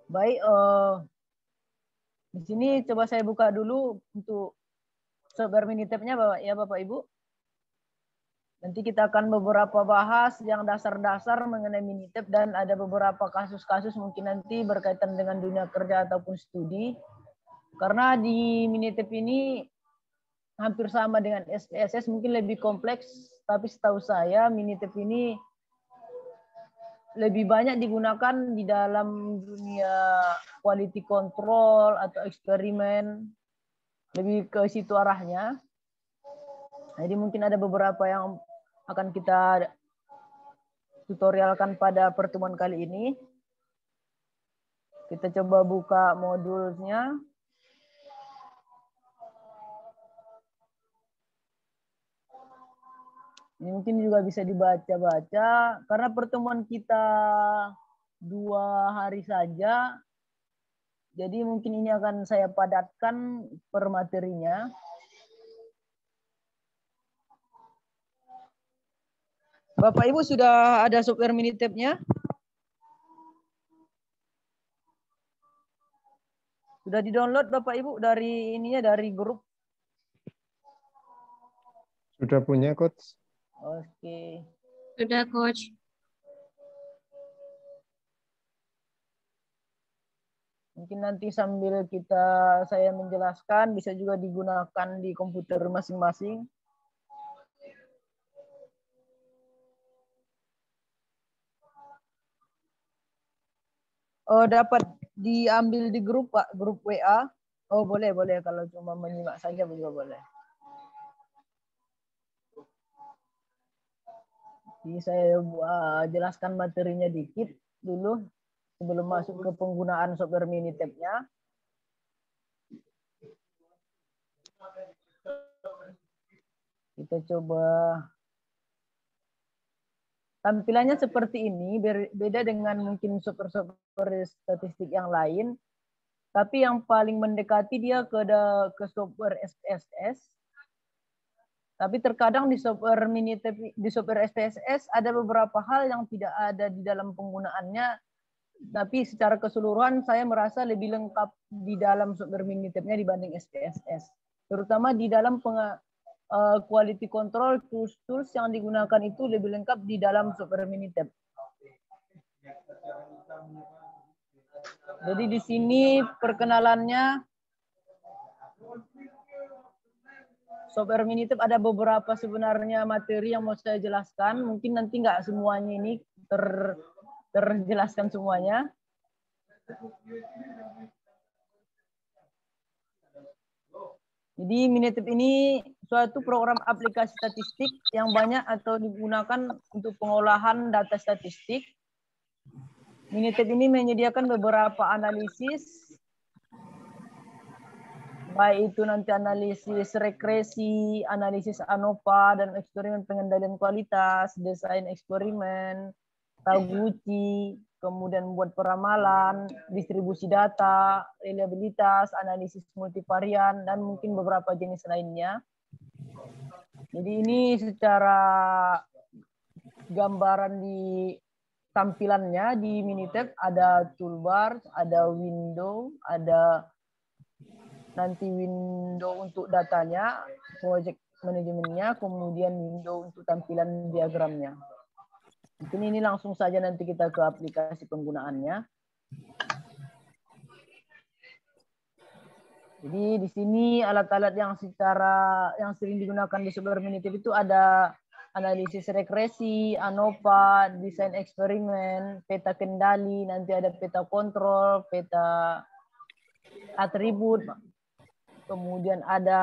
Baik, di sini coba saya buka dulu untuk software Minitab-nya Bapak Ibu. Nanti kita akan beberapa bahas yang dasar-dasar mengenai Minitab dan ada beberapa kasus-kasus mungkin nanti berkaitan dengan dunia kerja ataupun studi. Karena di Minitab ini hampir sama dengan SPSS, mungkin lebih kompleks, tapi setahu saya Minitab ini lebih banyak digunakan di dalam dunia quality control atau eksperimen, lebih ke situ arahnya. Jadi mungkin ada beberapa yang akan kita tutorialkan pada pertemuan kali ini. Kita coba buka modulnya. Ini mungkin juga bisa dibaca-baca karena pertemuan kita 2 hari saja. Jadi mungkin ini akan saya padatkan per materinya. Bapak Ibu sudah ada software Minitab-nya? Sudah di-download Bapak Ibu dari ininya, dari grup? Sudah punya, Coach. Oke. Sudah, Coach. Mungkin nanti sambil saya menjelaskan, bisa juga digunakan di komputer masing-masing. Oh, dapat diambil di grup, Pak, grup WA. Oh, boleh, kalau cuma menyimak saja juga boleh. Jadi saya jelaskan materinya dikit dulu sebelum masuk ke penggunaan software Minitab-nya. Kita coba. Tampilannya seperti ini, beda dengan mungkin software statistik yang lain. Tapi yang paling mendekati dia ke software SPSS. Tapi terkadang di software Minitab, di software SPSS ada beberapa hal yang tidak ada di dalam penggunaannya. Tapi secara keseluruhan saya merasa lebih lengkap di dalam software Minitab-nya dibanding SPSS. Terutama di dalam quality control tools yang digunakan itu lebih lengkap di dalam software Minitab. Jadi di sini perkenalannya software Minitab ada beberapa sebenarnya materi yang mau saya jelaskan. Mungkin nanti nggak semuanya ini terjelaskan semuanya. Jadi Minitab ini suatu program aplikasi statistik yang banyak atau digunakan untuk pengolahan data statistik. Minitab ini menyediakan beberapa analisis, baik itu nanti analisis regresi, analisis ANOVA, dan eksperimen pengendalian kualitas, desain eksperimen, Taguchi, kemudian membuat peramalan, distribusi data, reliabilitas, analisis multivarian, dan mungkin beberapa jenis lainnya. Jadi ini secara gambaran di tampilannya di Minitab ada toolbar, ada window, ada nanti window untuk datanya, project manajemennya, kemudian window untuk tampilan diagramnya. Mungkin ini langsung saja nanti kita ke aplikasi penggunaannya. Jadi di sini alat-alat yang sering digunakan di software Minitab itu ada analisis regresi, ANOVA, desain eksperimen, peta kendali, nanti ada peta kontrol, peta atribut, kemudian ada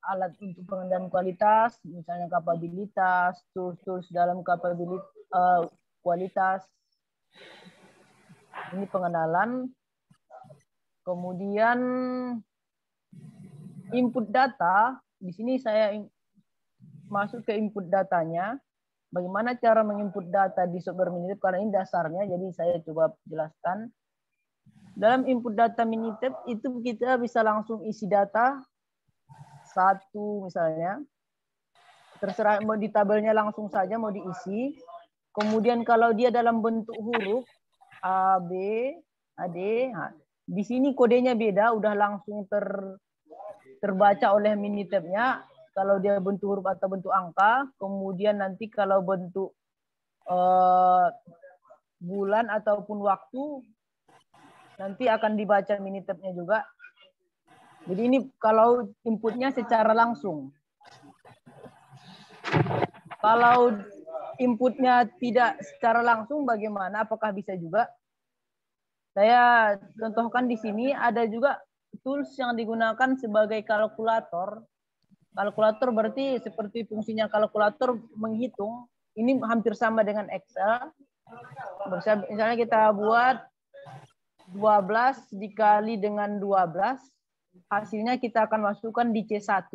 alat untuk pengendalian kualitas, misalnya kapabilitas, tools dalam kualitas. Ini pengenalan. Kemudian input data, di sini saya masuk ke input datanya. Bagaimana cara menginput data di software Minitab, karena ini dasarnya, jadi saya coba jelaskan. Dalam input data Minitab itu kita bisa langsung isi data satu misalnya. Terserah mau di tabelnya langsung saja mau diisi. Kemudian kalau dia dalam bentuk huruf A, B, AD. Nah, di sini kodenya beda, udah langsung terbaca oleh Minitab-nya. Kalau dia bentuk huruf atau bentuk angka, kemudian nanti kalau bentuk bulan ataupun waktu, nanti akan dibaca Minitab-nya juga. Jadi ini kalau inputnya secara langsung. Kalau inputnya tidak secara langsung, bagaimana? Apakah bisa juga? Saya contohkan di sini ada juga tools yang digunakan sebagai kalkulator. Kalkulator berarti seperti fungsinya kalkulator menghitung. Ini hampir sama dengan Excel. Misalnya kita buat 12 dikali dengan 12. Hasilnya kita akan masukkan di C1.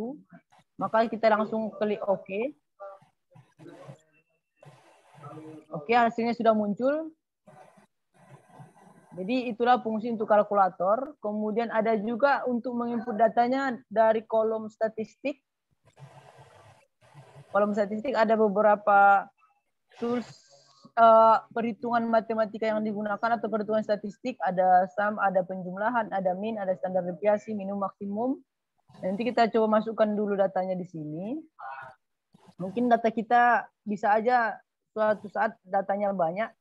Maka kita langsung klik OK. Oke, hasilnya sudah muncul. Jadi itulah fungsi untuk kalkulator. Kemudian ada juga untuk menginput datanya dari kolom statistik. Kolom statistik ada beberapa tools perhitungan matematika yang digunakan atau perhitungan statistik. Ada sum, ada penjumlahan, ada min, ada standar deviasi, minimum, maksimum. Nanti kita coba masukkan dulu datanya di sini. Mungkin data kita bisa aja suatu saat datanya banyak.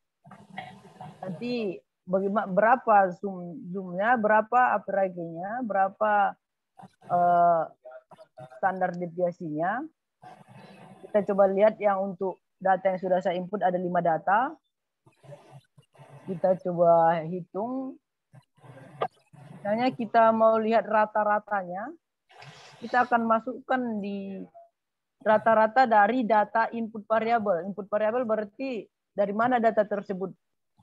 Nanti berapa zoomnya, berapa average-nya, berapa standar deviasinya. Kita coba lihat yang untuk data yang sudah saya input ada 5 data. Kita coba hitung. Misalnya kita mau lihat rata-ratanya, kita akan masukkan di rata-rata dari data input variabel. Input variabel berarti dari mana data tersebut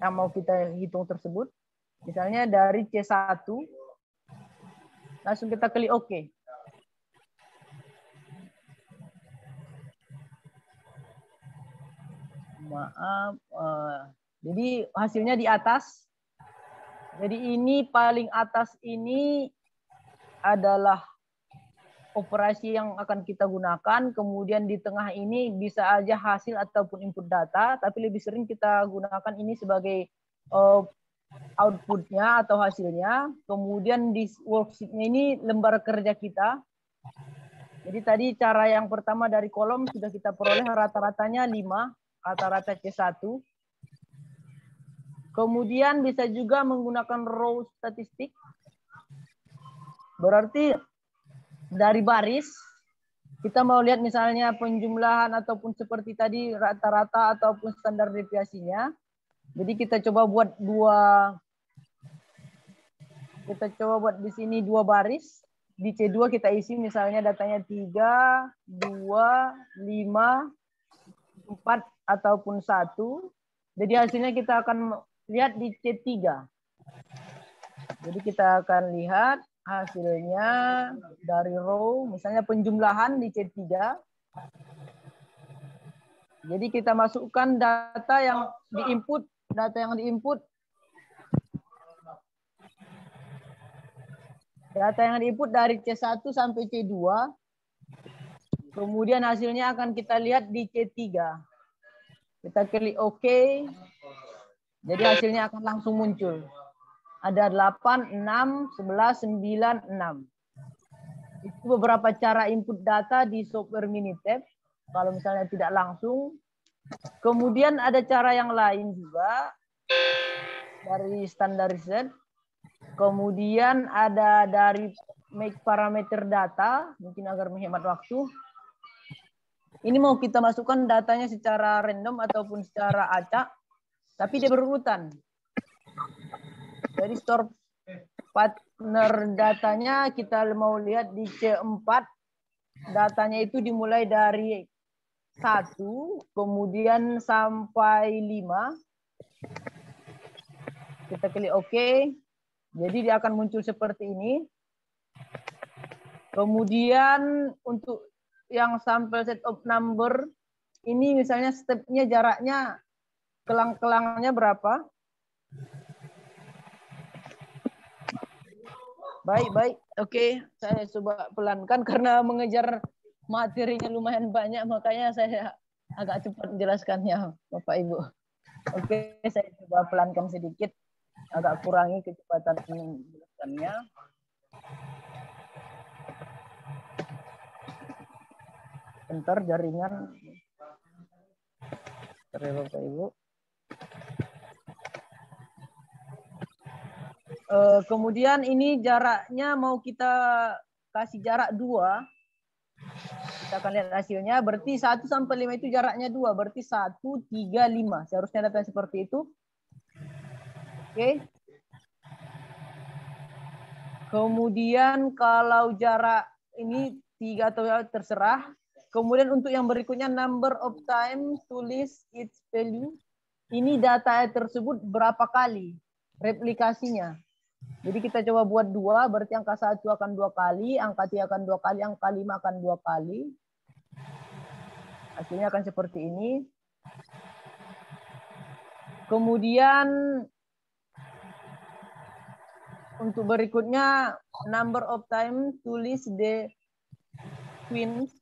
yang mau kita hitung tersebut. Misalnya dari C1, langsung kita klik OK. Maaf, jadi hasilnya di atas. Jadi ini paling atas ini adalah operasi yang akan kita gunakan. Kemudian di tengah ini bisa aja hasil ataupun input data, tapi lebih sering kita gunakan ini sebagai outputnya atau hasilnya. Kemudian di worksheet-nya ini lembar kerja kita. Jadi tadi cara yang pertama dari kolom sudah kita peroleh rata-ratanya 5, rata-rata C1. Kemudian bisa juga menggunakan row statistik. Berarti dari baris, kita mau lihat misalnya penjumlahan ataupun seperti tadi rata-rata ataupun standar deviasinya. Jadi kita coba buat di sini 2 baris. Di C2 kita isi misalnya datanya 3, 2, 5, 4 ataupun 1. Jadi hasilnya kita akan lihat di C3. Jadi kita akan lihat hasilnya dari row, misalnya penjumlahan di C3. Jadi kita masukkan data yang diinput, dari C1 sampai C2. Kemudian hasilnya akan kita lihat di C3. Kita klik OK. Jadi hasilnya akan langsung muncul. Ada 8, 6, 11, 9, 6. Itu beberapa cara input data di software Minitab. Kalau misalnya tidak langsung. Kemudian ada cara yang lain juga. Dari standardized. Kemudian ada dari make parameter data. Mungkin agar menghemat waktu. Ini mau kita masukkan datanya secara random ataupun secara acak. Tapi dia berurutan. Jadi store partner datanya kita mau lihat di C4. Datanya itu dimulai dari 1, kemudian sampai 5. Kita klik OK. Jadi dia akan muncul seperti ini. Kemudian untuk yang sampel set of number, ini misalnya stepnya jaraknya, kelang-kelangnya berapa. Baik. Oke, saya coba pelankan karena mengejar materinya lumayan banyak, makanya saya agak cepat menjelaskannya, Bapak Ibu. Oke, saya coba pelankan sedikit. Agak kurangi kecepatan menjelaskannya. Bentar jaringan. Bentar ya Bapak Ibu. Kemudian ini jaraknya mau kita kasih jarak 2. Kita akan lihat hasilnya. Berarti 1 sampai 5 itu jaraknya 2. Berarti 1, 3, 5. Seharusnya data seperti itu. Oke. Kemudian kalau jarak ini 3 atau terserah. Kemudian untuk yang berikutnya number of time tulis its value. Ini data tersebut berapa kali replikasinya. Jadi kita coba buat 2, berarti angka 1 akan 2 kali, angka 3 akan 2 kali, angka 5 akan 2 kali. Hasilnya akan seperti ini. Kemudian untuk berikutnya number of time tulis the twins.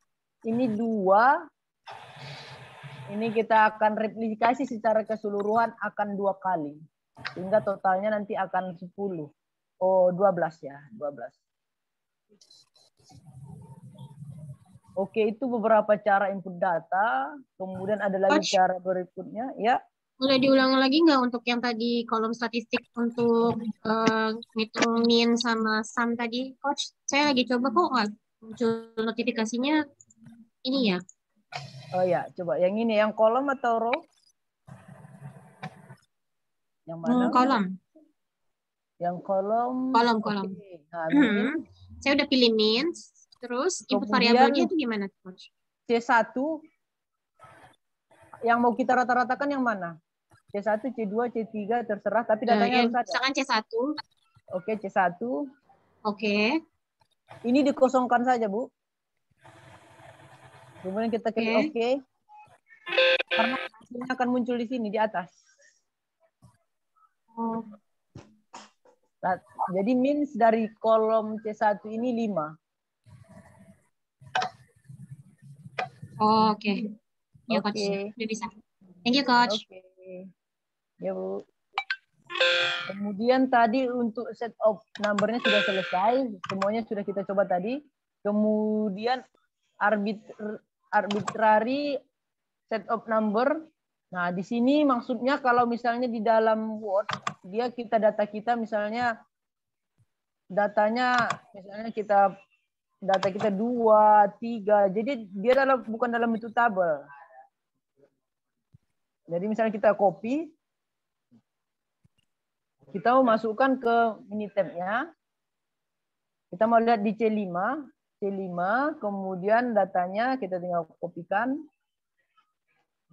Ini 2. Ini kita akan replikasi secara keseluruhan akan 2 kali. Sehingga totalnya nanti akan 10. Oh, 12 ya, 12. Oke, itu beberapa cara input data. Kemudian ada lagi Coach, cara berikutnya, ya. boleh diulang lagi nggak untuk yang tadi kolom statistik untuk ngitung min sama sum tadi, Coach? Saya lagi coba kok nggak muncul notifikasinya ini ya. Oh ya, coba yang ini, yang kolom atau row? Yang mana? Kolom. Yang kolom. Kolom. Oke. Nah, min. Saya udah pilih min, terus input Kemudian variabelnya itu gimana, Coach? C1 yang mau kita rata-ratakan yang mana? C1, C2, C3 terserah, tapi datanya harus ada. Misalkan C1. Oke, C1. Oke. Ini dikosongkan saja, Bu. Kemudian kita klik OK. Karena hasilnya akan muncul di sini, di atas. Oh. Nah, jadi min dari kolom C1 ini 5. Oh, oke. Ya, Coach. Udah bisa. Thank you, Coach. Oke. Ya, Bu. Kemudian tadi untuk set of number-nya sudah selesai. Semuanya sudah kita coba tadi. Kemudian arbitrary set of number. Nah, di sini maksudnya kalau misalnya di dalam Word, data kita misalnya datanya misalnya data kita 2, 3. Jadi dia bukan dalam bentuk tabel. Jadi misalnya kita copy, kita mau masukkan ke Minitab-nya. Kita mau lihat di C5, kemudian datanya kita tinggal kopikan.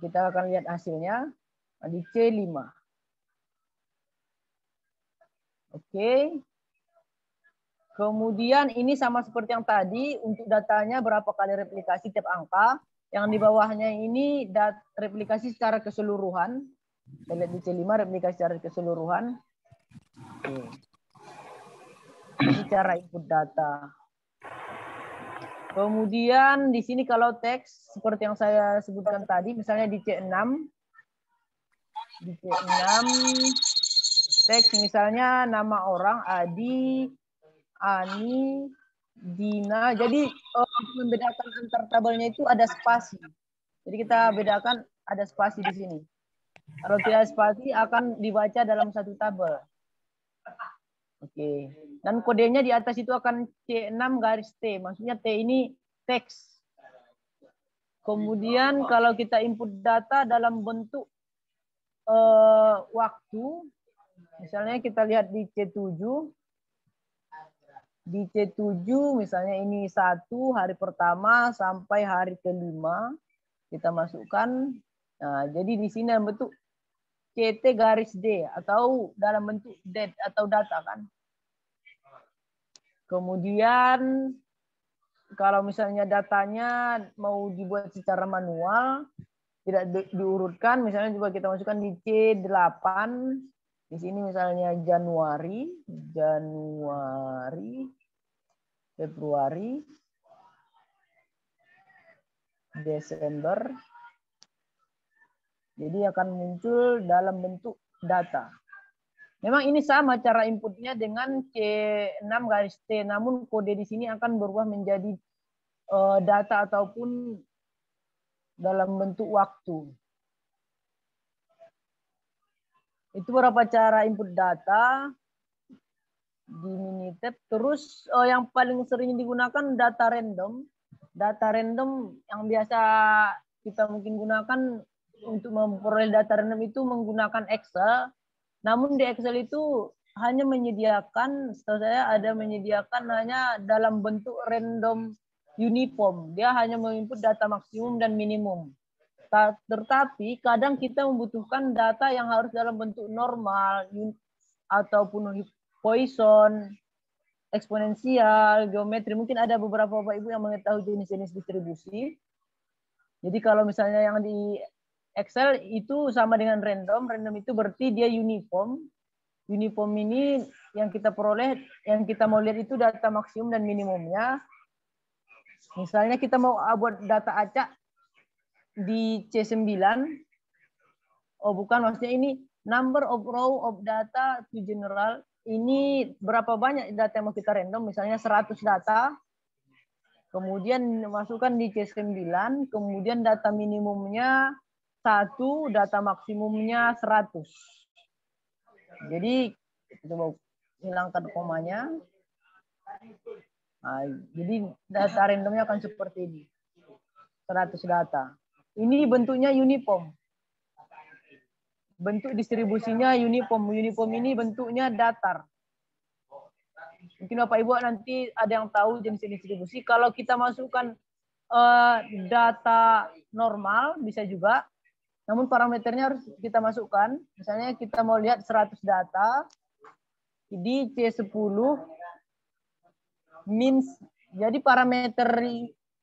Kita akan lihat hasilnya di C5. Oke. Kemudian ini sama seperti yang tadi, untuk datanya berapa kali replikasi tiap angka. Yang di bawahnya ini replikasi secara keseluruhan. Kita lihat di C5 replikasi secara keseluruhan. Oke. Ini cara input data. Kemudian di sini kalau teks seperti yang saya sebutkan tadi, misalnya di C6 teks misalnya nama orang Adi, Ani, Dina. Jadi membedakan antar tabelnya itu ada spasi. Jadi kita bedakan ada spasi di sini. Kalau tidak spasi akan dibaca dalam satu tabel. Oke. Dan kodenya di atas itu akan C6 garis T. Maksudnya T ini teks. Kemudian kalau kita input data dalam bentuk waktu, misalnya kita lihat di C7. Di C7 misalnya ini 1 hari pertama sampai hari kelima. Kita masukkan. Nah, jadi di sini dalam bentuk CT garis D atau dalam bentuk date atau data kan. Kemudian kalau misalnya datanya mau dibuat secara manual, tidak diurutkan, misalnya coba kita masukkan di C8. Di sini misalnya Januari, Februari, Desember. Jadi akan muncul dalam bentuk data. Memang ini sama cara inputnya dengan C6-T, namun kode di sini akan berubah menjadi data ataupun dalam bentuk waktu. Itu beberapa cara input data di Minitab. Terus yang paling sering digunakan data random. Data random yang biasa kita mungkin gunakan untuk memperoleh data random itu menggunakan Excel. Namun di Excel itu hanya menyediakan, setahu saya ada menyediakan hanya dalam bentuk random uniform. Dia hanya menginput data maksimum dan minimum. Tetapi kadang kita membutuhkan data yang harus dalam bentuk normal ataupun Poisson, eksponensial, geometri. Mungkin ada beberapa Bapak Ibu yang mengetahui jenis-jenis distribusi. Jadi kalau misalnya yang di Excel itu sama dengan random. Random itu berarti dia uniform. Uniform ini yang kita peroleh, yang kita mau lihat itu data maksimum dan minimumnya. Misalnya kita mau buat data acak di C9. Oh bukan, maksudnya ini number of row of data to general. Ini berapa banyak data yang mau kita random. Misalnya 100 data. Kemudian masukkan di C9. Kemudian data minimumnya 1, data maksimumnya 100. Jadi coba hilangkan komanya. Nah, jadi data randomnya akan seperti ini. 100 data. Ini bentuknya uniform. Bentuk distribusinya uniform. Uniform ini bentuknya datar. Mungkin Bapak Ibu nanti ada yang tahu jenis distribusi. Kalau kita masukkan data normal bisa juga. Namun parameternya harus kita masukkan. Misalnya kita mau lihat 100 data di C10 means. Jadi parameter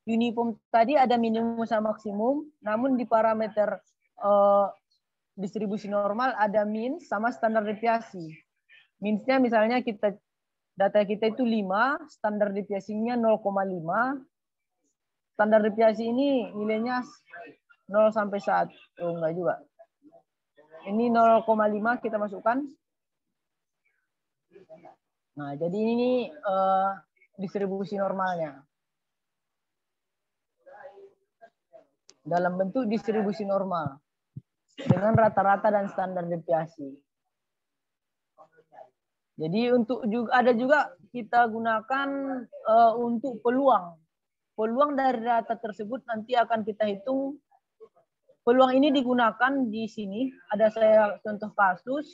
uniform tadi ada minimum sama maksimum. Namun di parameter distribusi normal ada min sama standar deviasi. Minsnya misalnya data kita itu 5, standar deviasinya 0,5. Standar deviasi ini nilainya 0 sampai 1. Oh, enggak juga. Ini 0,5 kita masukkan. Nah, jadi ini distribusi normalnya. Dalam bentuk distribusi normal. Dengan rata-rata dan standar deviasi. Jadi ada juga kita gunakan untuk peluang. Peluang dari data tersebut nanti akan kita hitung. Peluang ini digunakan di sini. Ada saya contoh kasus.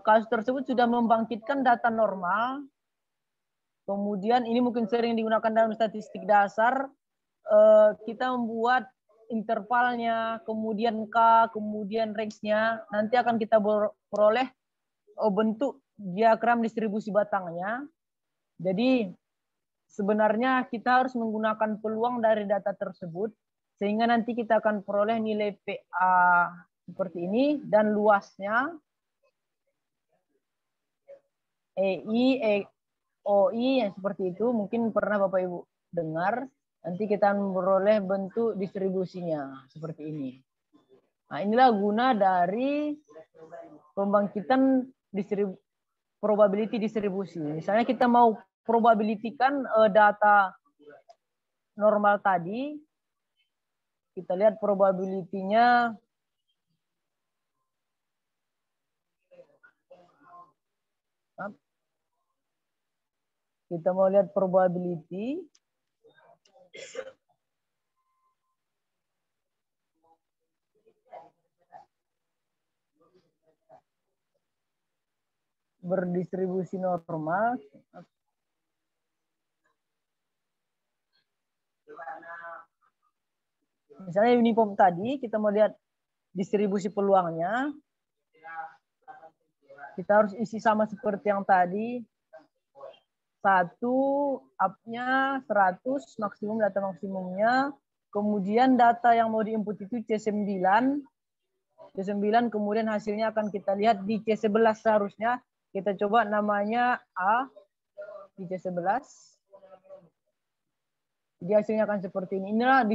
Kasus tersebut sudah membangkitkan data normal. Kemudian ini mungkin sering digunakan dalam statistik dasar. Kita membuat intervalnya, kemudian K, kemudian range-nya. Nanti akan kita peroleh bentuk diagram distribusi batangnya. Jadi sebenarnya kita harus menggunakan peluang dari data tersebut, sehingga nanti kita akan peroleh nilai PA seperti ini, dan luasnya EI, OI yang seperti itu. Mungkin pernah Bapak Ibu dengar. Nanti kita memperoleh bentuk distribusinya seperti ini. Nah, inilah guna dari pembangkitan probability distribusi. Misalnya kita mau probability-kan data normal tadi, kita lihat probability-nya. Kita mau lihat probability. Berdistribusi normal. Misalnya uniform tadi, kita mau lihat distribusi peluangnya. Kita harus isi sama seperti yang tadi. 1, up-nya 100, maksimum data maksimumnya. Kemudian data yang mau diinput itu C9. C9 kemudian hasilnya akan kita lihat di C11 seharusnya. Kita coba namanya A di C11. Jadi hasilnya akan seperti ini. Inilah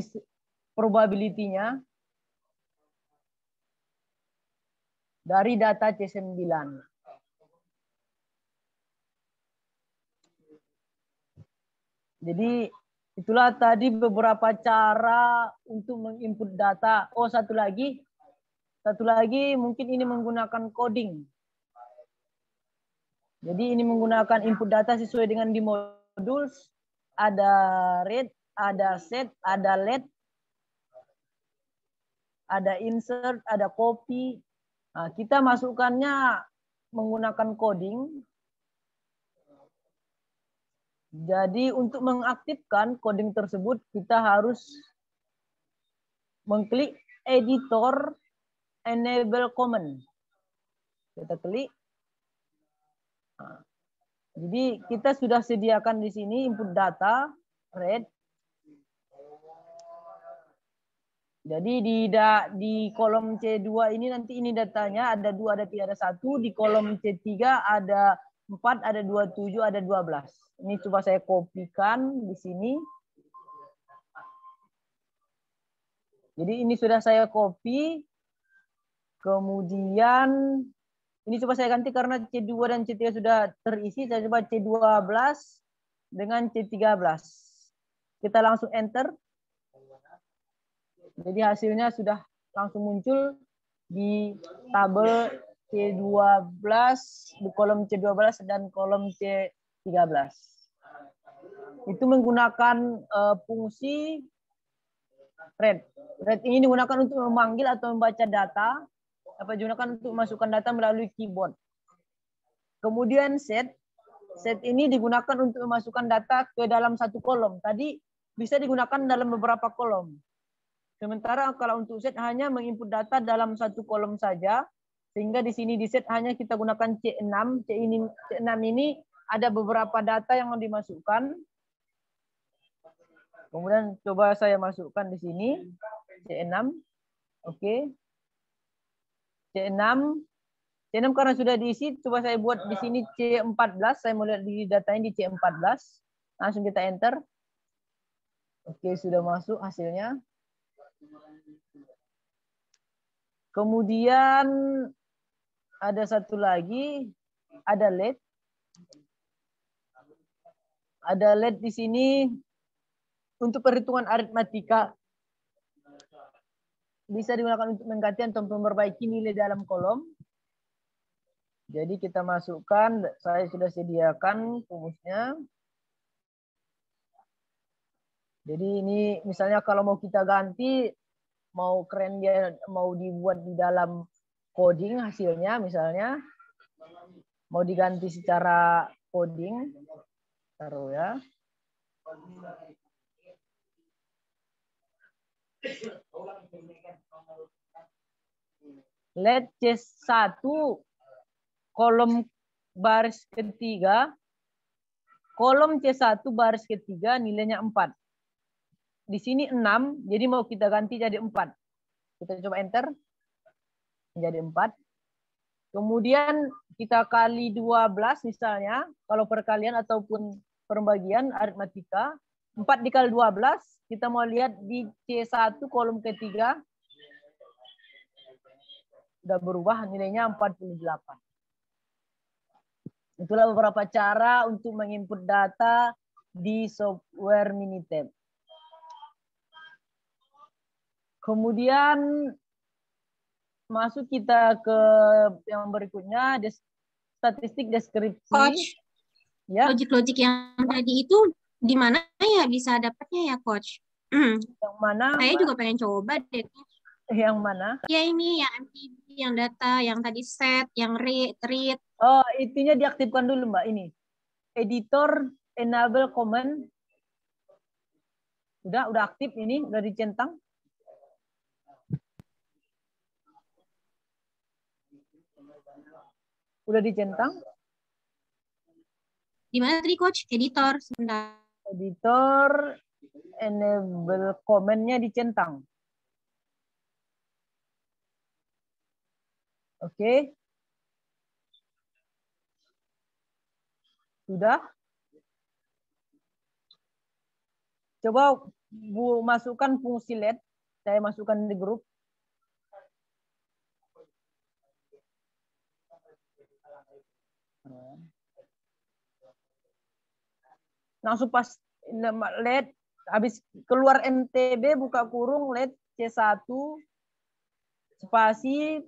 probability-nya. dari data C9. Jadi itulah tadi beberapa cara untuk menginput data. Oh, satu lagi mungkin ini menggunakan coding. Jadi ini menggunakan input data sesuai dengan di modul. Ada read, ada set, ada let, ada insert, ada copy. Nah, kita masukkannya menggunakan coding. Jadi untuk mengaktifkan coding tersebut kita harus mengklik editor enable command. Kita klik. Nah, jadi kita sudah sediakan di sini input data read. Jadi di kolom C2 ini nanti ini datanya ada 2, ada 3, ada 1. Di kolom C3 ada 4, ada 27, ada 12. Ini coba saya kopikan di sini. Jadi ini sudah saya copy. Kemudian ini coba saya ganti karena C2 dan C3 sudah terisi. Saya coba C12 dengan C13. Kita langsung enter. Jadi hasilnya sudah langsung muncul di tabel C12, di kolom C12 dan kolom C13. Itu menggunakan fungsi read. Read ini digunakan untuk memanggil atau membaca data. Apa digunakan untuk memasukkan data melalui keyboard. Kemudian set. Set ini digunakan untuk memasukkan data ke dalam satu kolom. Tadi bisa digunakan dalam beberapa kolom. Sementara kalau untuk set hanya menginput data dalam satu kolom saja, sehingga di sini di set hanya kita gunakan C6. C6 ini ada beberapa data yang dimasukkan. Kemudian coba saya masukkan di sini C6. Oke. C6. C6 karena sudah diisi, coba saya buat di sini C14. Saya mau lihat di datanya di C14. Langsung kita enter. Oke, sudah masuk hasilnya. Kemudian ada satu lagi, ada let. Ada let di sini untuk perhitungan aritmatika. Bisa digunakan untuk mengganti atau memperbaiki nilai dalam kolom. Jadi kita masukkan, saya sudah sediakan rumusnya. Jadi ini misalnya kalau mau kita ganti, mau keren dia mau dibuat di dalam coding hasilnya misalnya mau diganti secara coding, taruh ya. Let C1 kolom baris ketiga, kolom C1 baris ketiga nilainya 4. Di sini 6, jadi mau kita ganti jadi 4. Kita coba enter. Jadi 4. Kemudian kita kali 12 misalnya, kalau perkalian ataupun pembagian aritmatika. 4 dikali 12, kita mau lihat di C1 kolom ketiga. Sudah berubah nilainya 48. Itulah beberapa cara untuk menginput data di software Minitab. Kemudian masuk kita ke yang berikutnya, statistik deskripsi. Coach, ya. logik-logik yang tadi itu di mana ya bisa dapatnya ya, Coach? Yang mana? Saya Mbak? juga pengen coba deh. Yang mana? Ya ini yang MTB, yang data, yang tadi set, yang read. Oh, intinya diaktifkan dulu Mbak ini. Editor enable command. Udah aktif ini, udah dicentang. Udah dicentang. Di mana tadi Coach? Editor, sebentar. Editor enable command-nya dicentang. Oke. Sudah? Coba Bu masukkan fungsi let. Saya masukkan di grup. Langsung pas LED habis keluar NTB buka kurung LED C1 spasi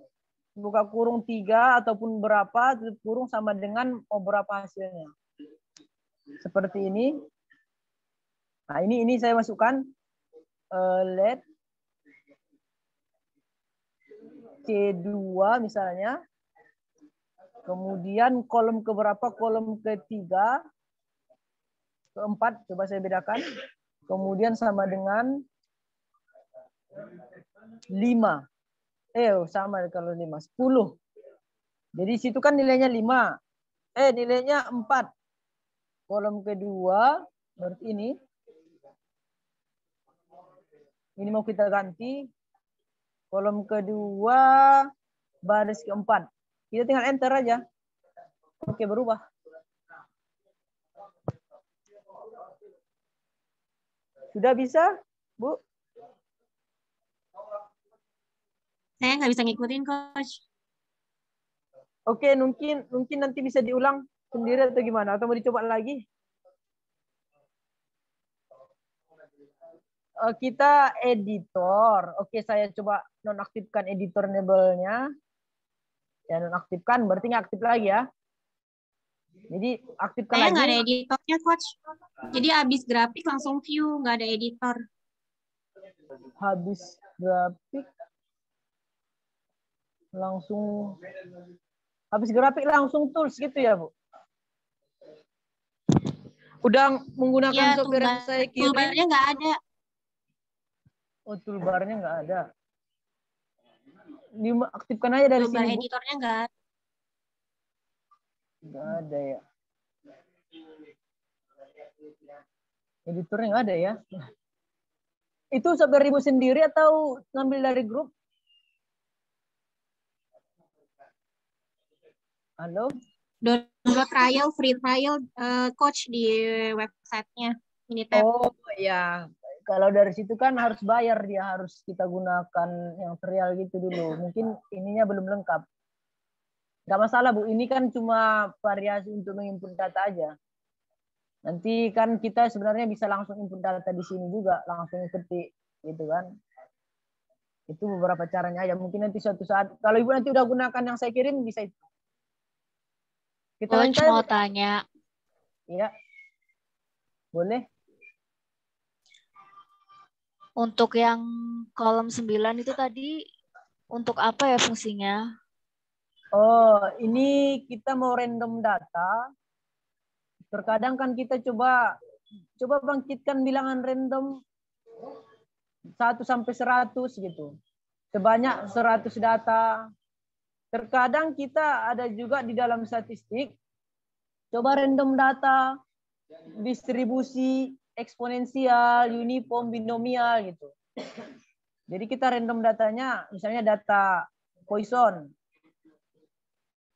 buka kurung 3 ataupun berapa tutup kurung sama dengan berapa hasilnya. Seperti ini. Nah, ini saya masukkan LED C2 misalnya. Kemudian kolom keberapa? Kolom ketiga, keempat, coba saya bedakan. Kemudian sama dengan 5. Sama kalau 5, 10. Jadi situ kan nilainya 5. Nilainya 4. Kolom kedua, berarti ini. Ini mau kita ganti. Kolom kedua, baris keempat. Kita tinggal enter aja. Oke, berubah. Sudah bisa, Bu? Saya nggak bisa ngikutin, Coach. Oke, mungkin nanti bisa diulang sendiri atau gimana? Atau mau dicoba lagi? Kita editor. Oke, saya coba nonaktifkan editor enable-nya. Ya, nonaktifkan, berarti nggak aktif lagi ya. Jadi aktifkan Saya lagi. nggak ada editornya, Coach. Jadi habis grafik langsung view, nggak ada editor. Habis grafik langsung tools gitu ya, Bu? Udah menggunakan Ya, software yang saya kirim? toolbar-nya nggak ada. Oh, toolbar-nya nggak ada. Diaktifkan aja dari Toolbar sini, Bu. editornya nggak ada. Nggak ada ya. Editornya nggak ada ya. Itu software Ibu sendiri atau ngambil dari grup? Halo? Download trial, free trial, Coach di websitenya. Ini tab. Oh ya, kalau dari situ kan harus bayar, dia harus kita gunakan yang trial gitu dulu. Mungkin ininya belum lengkap. Nggak masalah, Bu. Ini kan cuma variasi untuk menginput data aja. Nanti kan kita sebenarnya bisa langsung input data di sini juga, langsung ketik gitu kan. Itu beberapa caranya aja. Mungkin nanti suatu saat, kalau Ibu nanti udah gunakan yang saya kirim, bisa itu. Kita Coach lanjut. mau tanya. Ya, boleh. Untuk yang kolom 9 itu tadi, untuk apa ya fungsinya? Oh, ini kita mau random data. Terkadang kan kita coba bangkitkan bilangan random 1 sampai 100 gitu. Sebanyak 100 data. Terkadang kita ada juga di dalam statistik coba random data, distribusi eksponensial, uniform, binomial gitu. Jadi kita random datanya, misalnya data Poisson.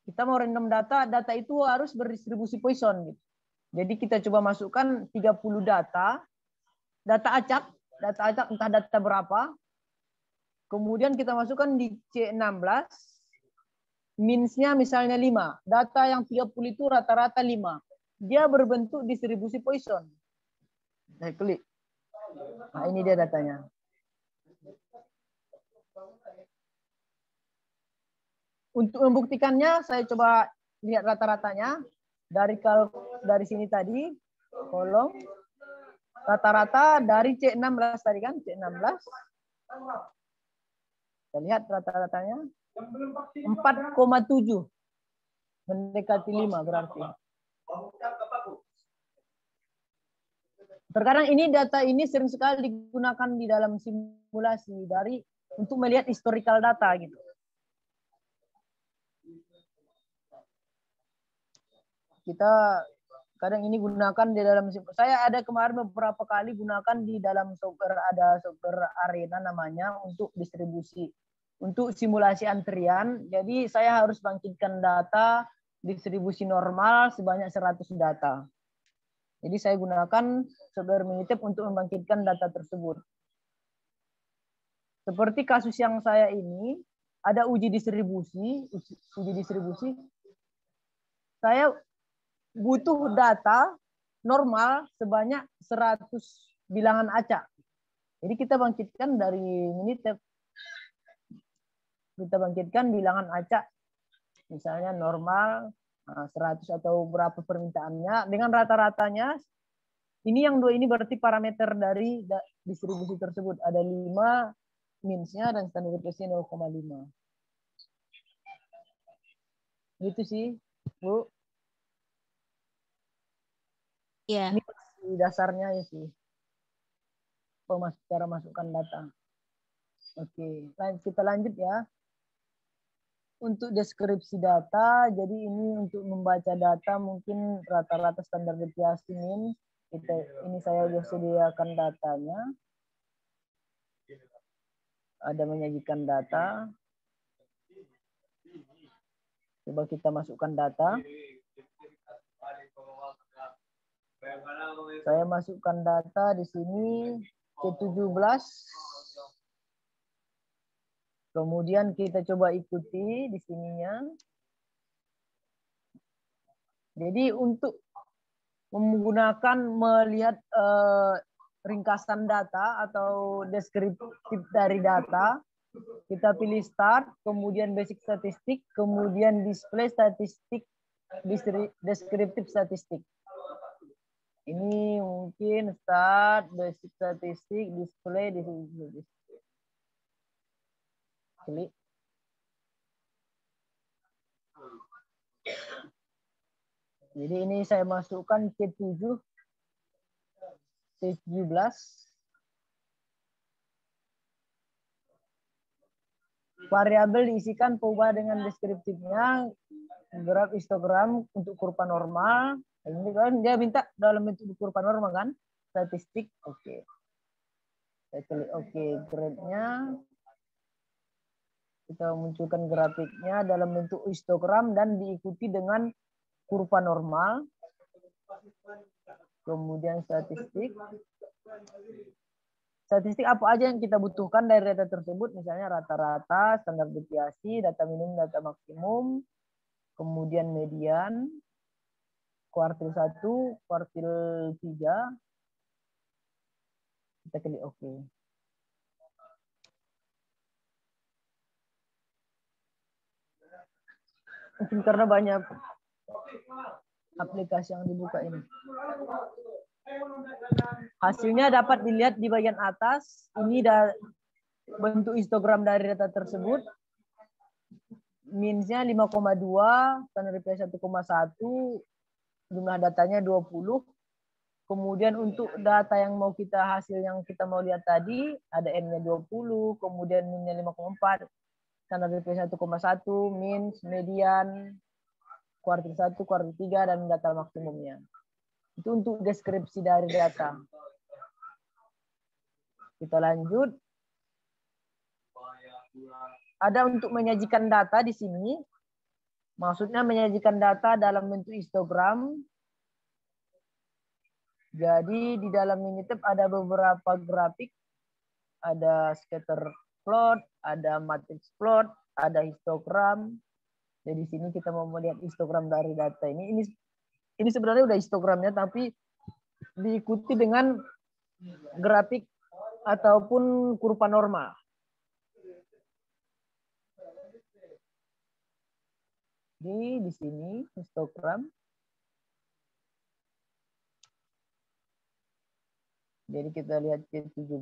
Kita mau random data itu harus berdistribusi Poisson gitu. Jadi kita coba masukkan 30 data acak entah data berapa. Kemudian kita masukkan di C16, minsnya misalnya 5. Data yang 30 itu rata-rata 5. Dia berbentuk distribusi Poisson. Saya klik. Nah, ini dia datanya. Untuk membuktikannya, saya coba lihat rata-ratanya. Dari sini tadi, kolom. Rata-rata dari C16 tadi kan, C16. Kita lihat rata-ratanya. 4,7. Mendekati 5 berarti. Terkadang data ini sering sekali digunakan di dalam simulasi untuk melihat historical data gitu. Kita kadang ini gunakan di dalam, saya ada kemarin beberapa kali gunakan di dalam software, ada software Arena namanya untuk distribusi, untuk simulasi antrian. Jadi saya harus bangkitkan data distribusi normal sebanyak 100 data. Jadi saya gunakan software Minitab untuk membangkitkan data tersebut. Seperti kasus yang saya ini, ada uji distribusi. saya butuh data normal sebanyak 100 bilangan acak. Jadi kita bangkitkan dari Minitab. Kita bangkitkan bilangan acak. Misalnya normal 100 atau berapa permintaannya. Dengan rata-ratanya, ini yang 2 ini berarti parameter dari distribusi tersebut. Ada 5 minsnya dan standar deviasinya 0,5. Gitu sih, Bu. Iya. Ini dasarnya ya sih. Cara masukkan data. Oke, kita lanjut ya. Untuk deskripsi data, jadi ini untuk membaca data mungkin rata-rata standar deviasi min. Ini saya sudah sediakan datanya. Ada menyajikan data. Coba kita masukkan data. Saya masukkan data di sini C17. Kemudian kita coba ikuti di sininya. Jadi untuk melihat ringkasan data atau deskriptif dari data, kita pilih start, kemudian basic statistik, kemudian display statistik, deskriptif statistik. Ini mungkin start, basic statistik, display, deskriptif. Klik. Jadi ini saya masukkan C17. Variabel diisikan poba dengan deskriptifnya, graf histogram untuk kurva normal. Ini kan dia minta dalam bentuk kurva normal kan, statistik. Oke. Saya klik oke, grade-nya. Kita munculkan grafiknya dalam bentuk histogram dan diikuti dengan kurva normal. Kemudian statistik. Statistik apa aja yang kita butuhkan dari data tersebut, misalnya rata-rata, standar deviasi, data minimum, data maksimum, kemudian median, kuartil 1, kuartil 3. Kita klik oke. Mungkin karena banyak aplikasi yang dibuka ini. Hasilnya dapat dilihat di bagian atas. Ini bentuk histogram dari data tersebut. Minsnya 5,2, standar deviasi 1,1, jumlah datanya 20. Kemudian untuk data yang mau hasil yang kita mau lihat tadi, ada N-nya 20, kemudian min-nya 5,4, standar deviasi 1,1, mins, median, kuartil 1, kuartil 3, dan data maksimumnya. Itu untuk deskripsi dari data. Kita lanjut. Ada untuk menyajikan data di sini. Maksudnya menyajikan data dalam bentuk histogram. Jadi di dalam Minitab ada beberapa grafik. Ada scatter plot, ada matrix plot, ada histogram. Jadi di sini kita mau melihat histogram dari data ini. Ini sebenarnya udah histogramnya, tapi diikuti dengan grafik ataupun kurva normal. Di sini histogram. Jadi kita lihat C17.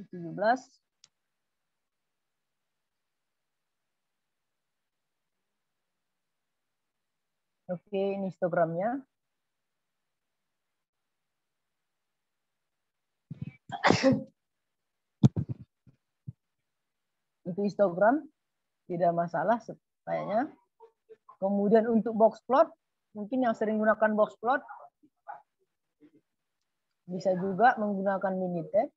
17. Oke, ini histogramnya. Itu histogram, tidak masalah kayaknya. Kemudian untuk box plot, mungkin yang sering gunakan box plot, bisa juga menggunakan Minitab.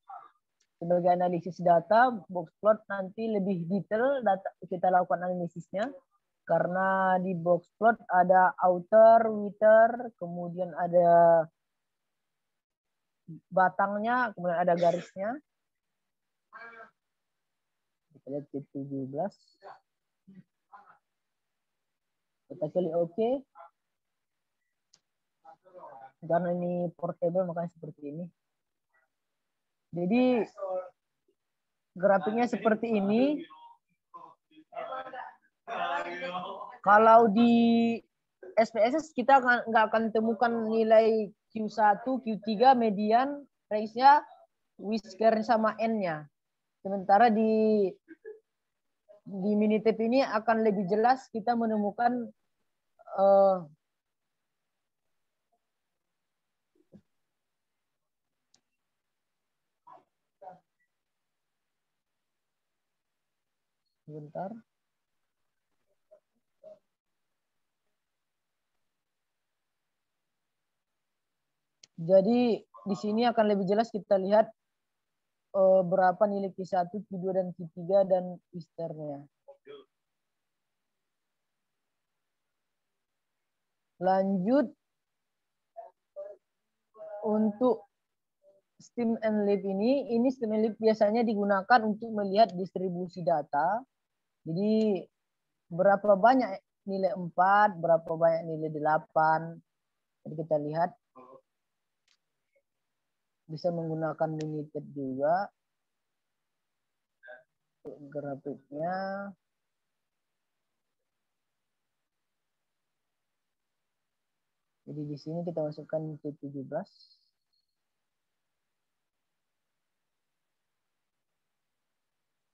Sebagai analisis data, box plot nanti lebih detail data kita lakukan analisisnya. Karena di box plot ada outer, wither, kemudian ada batangnya, kemudian ada garisnya. Kita lihat C17. Kita klik OK. Karena ini portable makanya seperti ini. Jadi grafiknya seperti ini. Kalau di SPSS kita nggak akan temukan nilai Q1, Q3, median, range-nya, whisker sama N-nya. Sementara di Minitab ini akan lebih jelas kita menemukan sebentar. Jadi di sini akan lebih jelas kita lihat berapa nilai Q1, Q2, dan Q3 dan whisker-nya. Lanjut untuk Stem and Leaf ini Stem and Leaf biasanya digunakan untuk melihat distribusi data. Jadi berapa banyak nilai 4, berapa banyak nilai 8. Jadi kita lihat bisa menggunakan Minitab juga untuk grafiknya. Jadi di sini kita masukkan T17.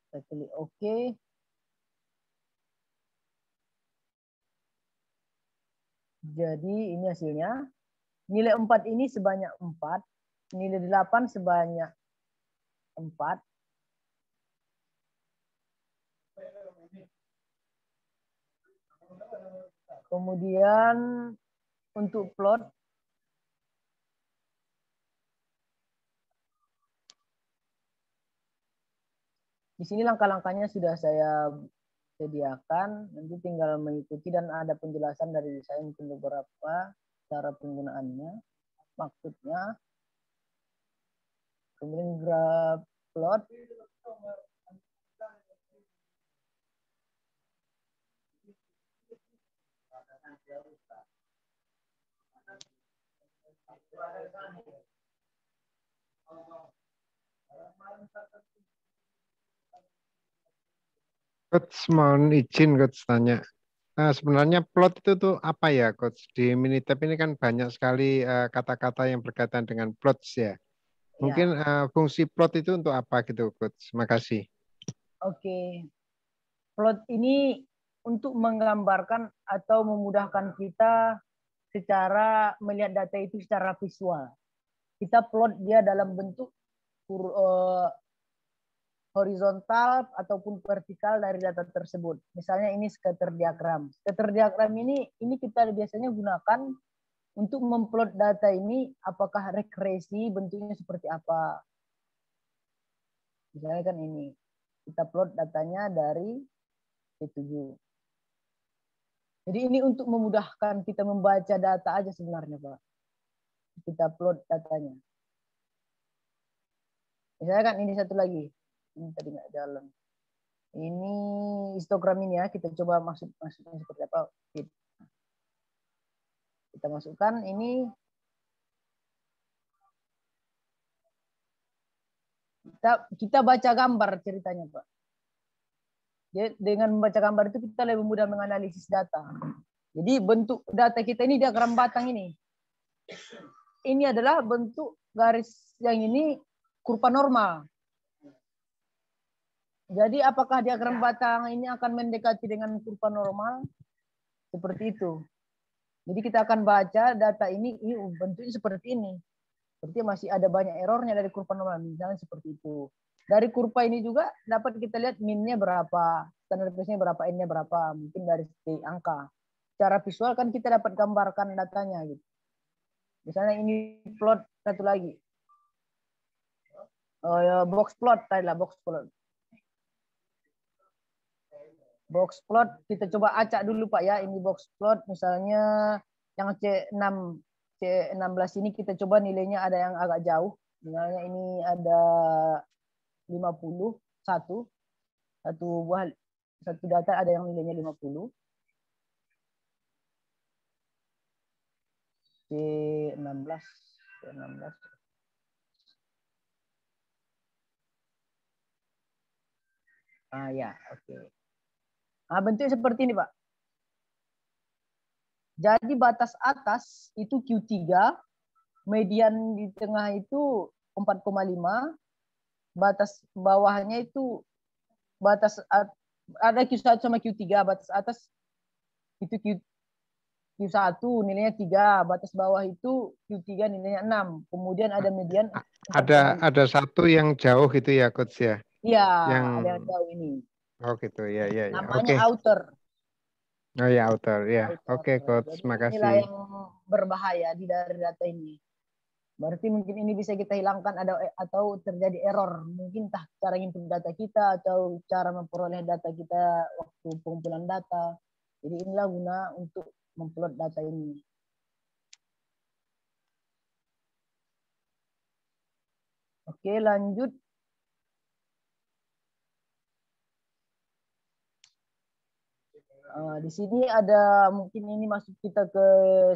Kita klik OK. Jadi ini hasilnya. Nilai 4 ini sebanyak 4. Nilai 8 sebanyak 4. Kemudian untuk plot. Di sini langkah-langkahnya sudah saya sediakan. Nanti tinggal mengikuti dan ada penjelasan dari saya untuk beberapa cara penggunaannya, maksudnya. Kemudian graph plot. Coach mohon izin Coach tanya. Sebenarnya plot itu tuh apa ya Coach? Di Minitab ini kan banyak sekali kata-kata yang berkaitan dengan plots ya. Mungkin fungsi plot itu untuk apa gitu Coach? Makasih. Oke. Plot ini untuk menggambarkan atau memudahkan kita secara melihat data itu secara visual. Kita plot dia dalam bentuk horizontal ataupun vertikal dari data tersebut. Misalnya ini scatter diagram. Scatter diagram ini kita biasanya gunakan untuk memplot data ini, apakah regresi, bentuknya seperti apa. Misalnya kan ini, kita plot datanya dari T7. Jadi ini untuk memudahkan kita membaca data aja sebenarnya Pak. Kita plot datanya. Misalnya kan ini satu lagi. Ini tadi nggak jalan. Ini histogram ini ya, kita coba masukkan seperti apa. Kita masukkan ini. Kita baca gambar ceritanya Pak. Jadi dengan membaca gambar itu kita lebih mudah menganalisis data. Jadi bentuk data kita ini diagram batang ini. Ini adalah bentuk garis yang ini kurva normal. Jadi apakah diagram batang ini akan mendekati dengan kurva normal? Seperti itu. Jadi kita akan baca data ini bentuknya seperti ini. Berarti masih ada banyak errornya dari kurva normal. Misalnya seperti itu. Dari kurva ini juga dapat kita lihat min-nya berapa, standar deviation-nya berapa, n-nya berapa. Mungkin dari segi angka. Secara visual kan kita dapat gambarkan datanya gitu. Misalnya ini plot satu lagi. Box plot, tadilah box plot. Box plot kita coba acak dulu Pak ya. Ini box plot misalnya yang C16 ini kita coba nilainya ada yang agak jauh. Misalnya ini ada 50, satu data ada yang nilainya 50. C16. C16. Ya, oke. Nah, bentuknya seperti ini, Pak. Jadi batas atas itu Q3, median di tengah itu 4,5, batas bawahnya itu ada Q1 sama Q3, batas atas itu Q1 nilainya 3, batas bawah itu Q3 nilainya 6. Kemudian ada median 4,5. Ada satu yang jauh gitu ya, Coach ya? Iya, Yang ada yang jauh ini. Oh gitu, ya. Namanya Oke. outer. Oh ya, outer ya. Outer. Oke, Coach, Jadi inilah makasih. yang berbahaya dari data ini. Berarti mungkin ini bisa kita hilangkan atau terjadi error. Mungkin entah cara input data kita atau cara memperoleh data kita waktu pengumpulan data. Jadi inilah guna untuk memplot data ini. Oke, lanjut. Di sini ada mungkin ini masuk kita ke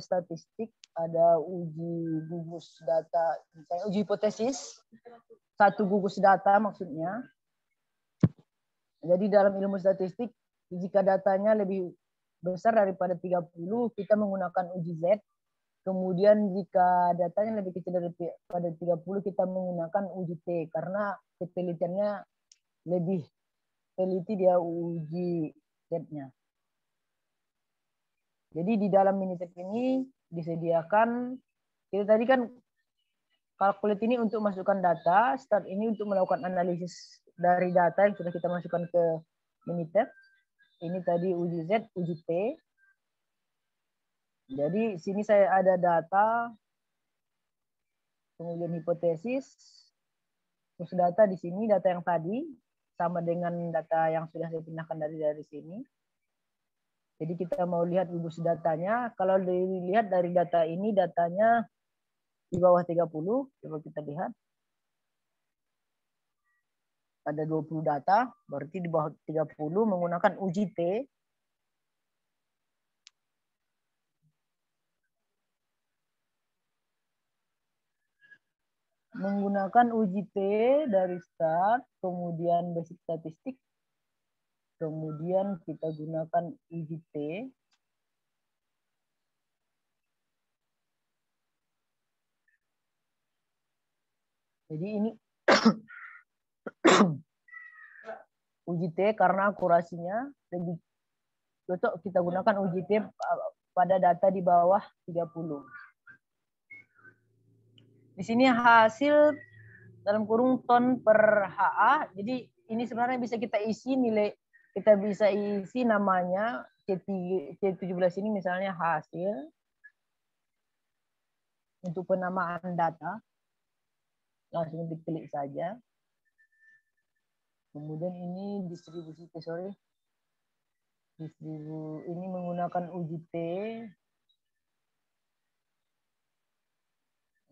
statistik, ada uji gugus data, misalnya uji hipotesis, satu gugus data maksudnya. Jadi dalam ilmu statistik, jika datanya lebih besar daripada 30, kita menggunakan uji Z. Kemudian jika datanya lebih kecil daripada 30, kita menggunakan uji T, karena ketelitiannya lebih teliti dia uji Z-nya. Jadi di dalam Minitab ini disediakan, kita tadi kan calculate ini untuk masukkan data, start ini untuk melakukan analisis dari data yang sudah kita masukkan ke Minitab. Ini tadi uji Z, uji T. Jadi sini saya ada data, kemudian hipotesis, terus data di sini, data yang tadi, sama dengan data yang sudah saya pindahkan dari sini. Jadi kita mau lihat gugus datanya. Kalau dilihat dari data ini, datanya di bawah 30. Coba kita lihat. Ada 20 data, berarti di bawah 30 menggunakan uji T. Menggunakan uji T dari start, kemudian basic statistik, kemudian kita gunakan uji T. Jadi ini uji T karena akurasinya lebih cocok kita gunakan uji T pada data di bawah 30. Di sini hasil dalam kurung ton per HA. Jadi ini sebenarnya bisa kita isi nilai, kita bisa isi namanya C17 ini misalnya hasil untuk penamaan data. Langsung diklik saja. Kemudian ini distribusi ini menggunakan uji T.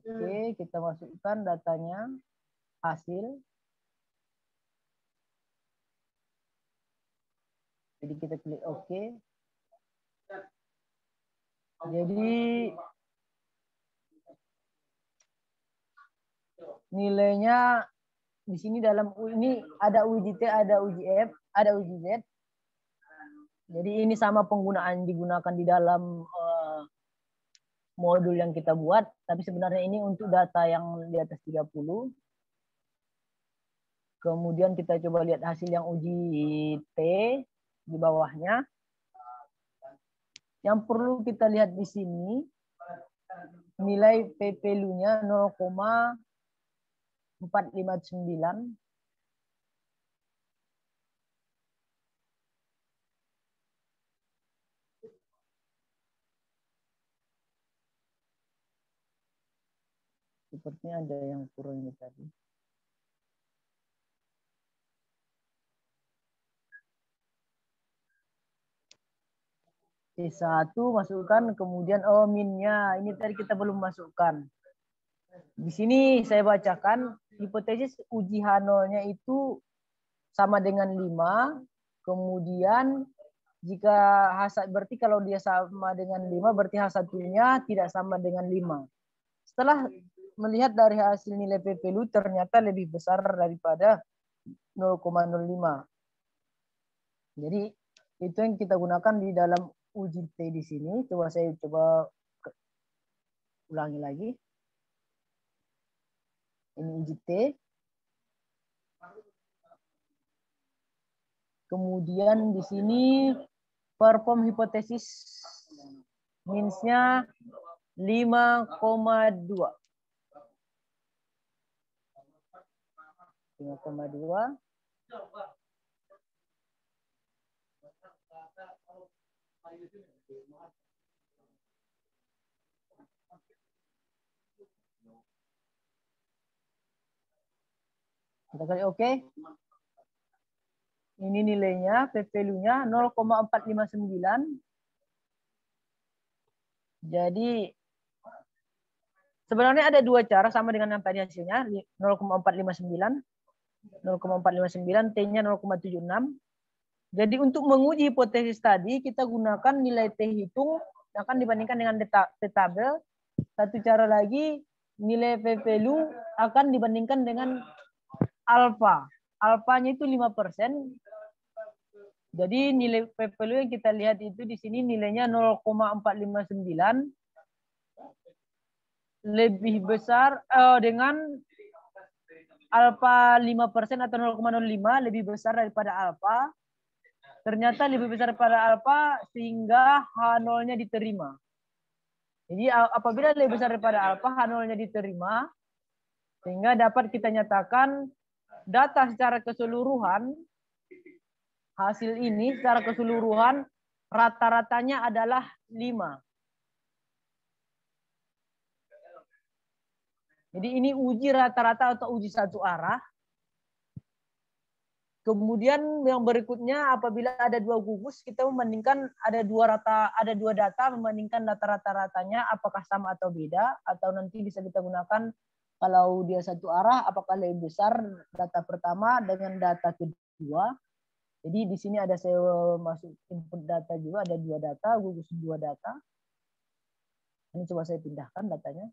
Oke, kita masukkan datanya, hasil. Jadi kita klik OK. Jadi nilainya di sini dalam ini ada uji T, ada uji F, ada uji Z. Jadi ini sama penggunaan digunakan di dalam modul yang kita buat, tapi sebenarnya ini untuk data yang di atas 30. Kemudian kita coba lihat hasil yang uji T di bawahnya. Yang perlu kita lihat di sini, nilai PPLU-nya 0,459. Sepertinya ada yang kurang ini tadi. C1 masukkan, kemudian min-nya. Ini tadi kita belum masukkan. Di sini saya bacakan, hipotesis uji H0-nya itu sama dengan 5, kemudian Jika H1 berarti kalau dia sama dengan 5 berarti H1-nya tidak sama dengan 5. Setelah melihat dari hasil nilai PPLU ternyata lebih besar daripada 0,05. Jadi itu yang kita gunakan di dalam uji T di sini. Coba saya ulangi lagi. Ini uji T. Kemudian di sini perform hipotesis means-nya 5,2. 5,2. Kita kali oke. Ini nilainya, p-value-nya 0,459. Jadi sebenarnya ada dua cara sama dengan yang tadi hasilnya, 0,459. 0,459, T-nya 0,76. Jadi untuk menguji hipotesis tadi, kita gunakan nilai T hitung, akan dibandingkan dengan T tabel. Satu cara lagi, nilai p-value akan dibandingkan dengan alfa. Alfanya itu 5%. Jadi nilai p-value yang kita lihat itu di sini nilainya 0,459. Lebih besar dengan alfa 5% atau 0,05 lebih besar daripada alfa. Ternyata lebih besar daripada alfa sehingga H0-nya diterima. Jadi apabila lebih besar daripada alfa, H0-nya diterima, sehingga dapat kita nyatakan data secara keseluruhan, hasil ini secara keseluruhan rata-ratanya adalah 5. Jadi ini uji rata-rata atau uji satu arah. Kemudian yang berikutnya apabila ada dua gugus, kita membandingkan ada dua data, membandingkan data rata-ratanya apakah sama atau beda, atau nanti bisa kita gunakan kalau dia satu arah apakah lebih besar data pertama dengan data kedua. Jadi di sini ada saya masuk input data juga, ada dua data, gugus dua data. Ini coba saya pindahkan datanya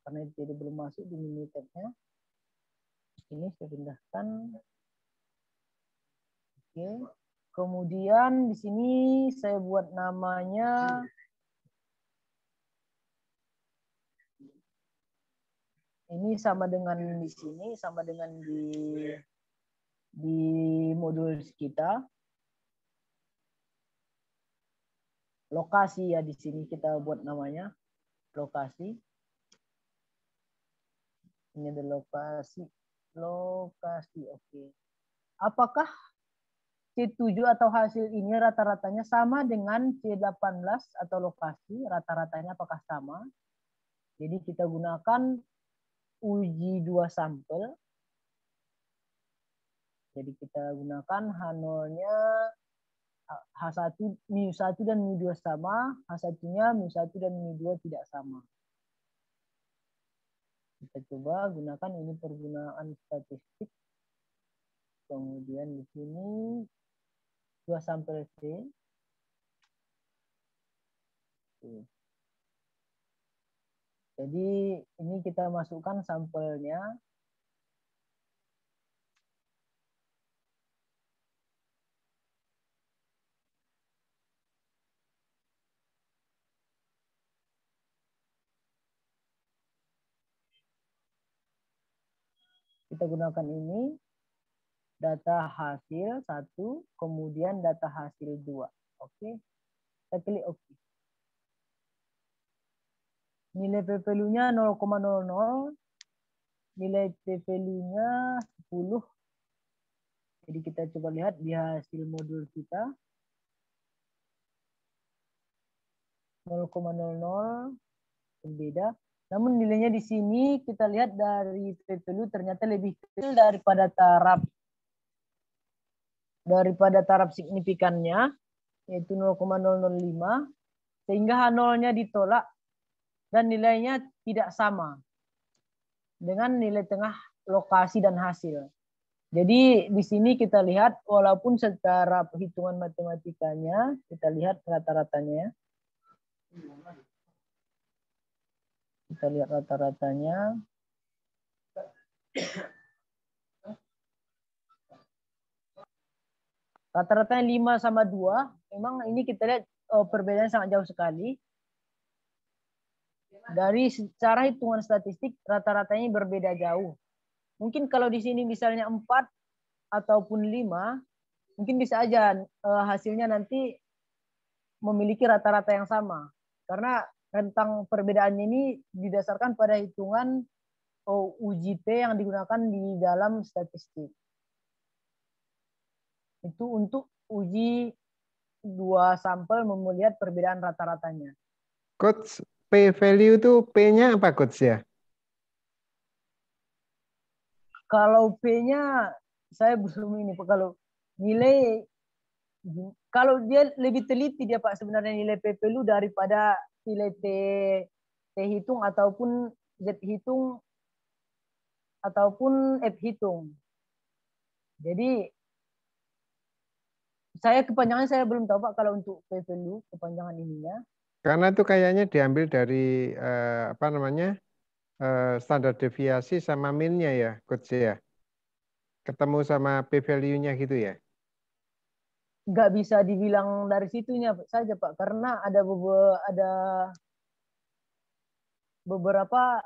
karena itu belum masuk di minitab-nya. Ini saya pindahkan. Oke. Kemudian di sini saya buat namanya ini sama dengan di sini, sama dengan di modul kita. Lokasi ya di sini kita buat namanya lokasi. Ini ada lokasi. Oke. Apakah C7 atau hasil ini rata-ratanya sama dengan C18 atau lokasi? Rata-ratanya apakah sama? Jadi kita gunakan uji dua sampel. Jadi kita gunakan H0-nya H1, mu1 dan mu2 sama, H1-nya mu1 dan mu2 tidak sama. Kita coba gunakan ini pergunaan statistik. Kemudian di sini dua sampel C. Jadi ini kita masukkan sampelnya. Kita gunakan ini data hasil 1, kemudian data hasil 2. Oke. Kita klik oke. Nilai p-value-nya 0,00. Nilai p-value-nya 10. Jadi kita coba lihat di hasil modul kita. 0,00 berbeda. Namun nilainya di sini kita lihat dari p-value ternyata lebih kecil daripada taraf signifikannya, yaitu 0,005, sehingga H0-nya ditolak dan nilainya tidak sama dengan nilai tengah lokasi dan hasil. Jadi di sini kita lihat walaupun secara perhitungan matematikanya kita lihat rata-ratanya. Kita lihat rata-ratanya. Rata-ratanya 5 sama 2. Memang ini kita lihat perbedaan sangat jauh sekali. Dari secara hitungan statistik rata-ratanya berbeda jauh. Mungkin kalau di sini misalnya 4 ataupun 5, mungkin bisa aja hasilnya nanti memiliki rata-rata yang sama. Karena rentang perbedaannya ini didasarkan pada hitungan uji T yang digunakan di dalam statistik. Itu untuk uji 2 sampel melihat perbedaan rata-ratanya. Coach, P value itu P-nya apa Coach ya? Kalau P-nya saya belum ini Pak. Kalau dia lebih teliti dia Pak sebenarnya nilai P value daripada nilai T hitung ataupun Z hitung ataupun F hitung. Jadi kepanjangan saya belum tahu Pak kalau untuk P value kepanjangan ininya. Karena itu kayaknya diambil dari apa namanya standar deviasi sama min-nya ya, Coach ya. Ketemu sama P value-nya gitu ya. Nggak bisa dibilang dari situnya saja Pak, karena ada beberapa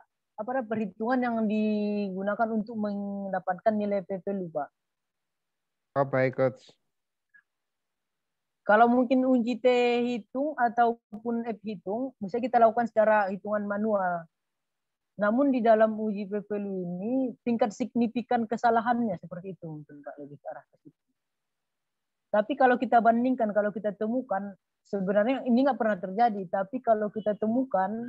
perhitungan yang digunakan untuk mendapatkan nilai P value Pak. Oh baik Coach. Kalau mungkin uji T hitung ataupun F hitung, bisa kita lakukan secara hitungan manual. Namun di dalam uji P value ini, tingkat signifikan kesalahannya seperti itu. Mungkin Pak lebih ke arah ke situ. Tapi kalau kita bandingkan, kalau kita temukan, sebenarnya ini nggak pernah terjadi. Tapi kalau kita temukan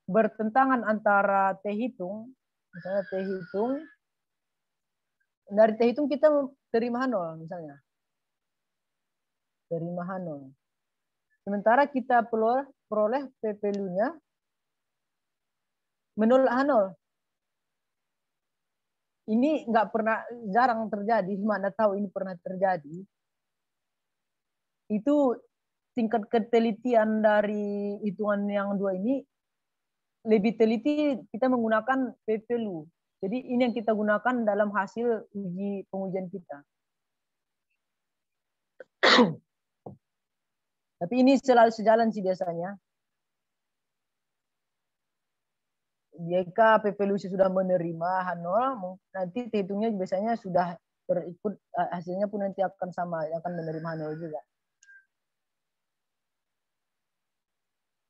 bertentangan antara T hitung, misalnya T hitung, dari T hitung kita terima nol misalnya. Terima nol. Sementara kita peroleh P value-nya menolak nol. Ini nggak pernah, jarang terjadi. Mana tahu ini pernah terjadi. Itu tingkat ketelitian dari hitungan yang 2 ini lebih teliti kita menggunakan P value. Jadi ini yang kita gunakan dalam hasil pengujian kita. Tapi ini selalu sejalan sih biasanya. Jika P value sudah menerima H0, nanti hitungnya biasanya sudah terikut, hasilnya pun nanti akan sama, akan menerima H0 juga.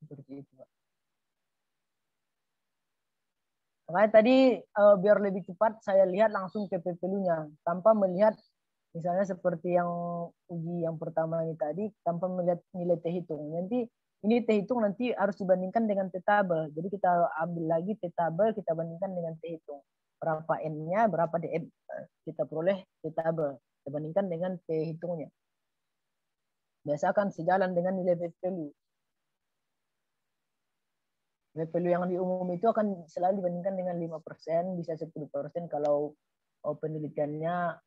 Seperti itu, Pak. Makanya tadi biar lebih cepat saya lihat langsung ke P value-nya tanpa melihat misalnya seperti yang uji yang pertama ini tadi tanpa melihat nilai T hitung. Nanti ini T hitung nanti harus dibandingkan dengan T tabel. Jadi kita ambil lagi T tabel, kita bandingkan dengan T hitung. Berapa N-nya, berapa DF kita peroleh T tabel. Kita bandingkan dengan T hitungnya. Biasa akan sejalan dengan nilai P value. P value yang di umum itu akan selalu dibandingkan dengan 5%, bisa 10% kalau penelitiannya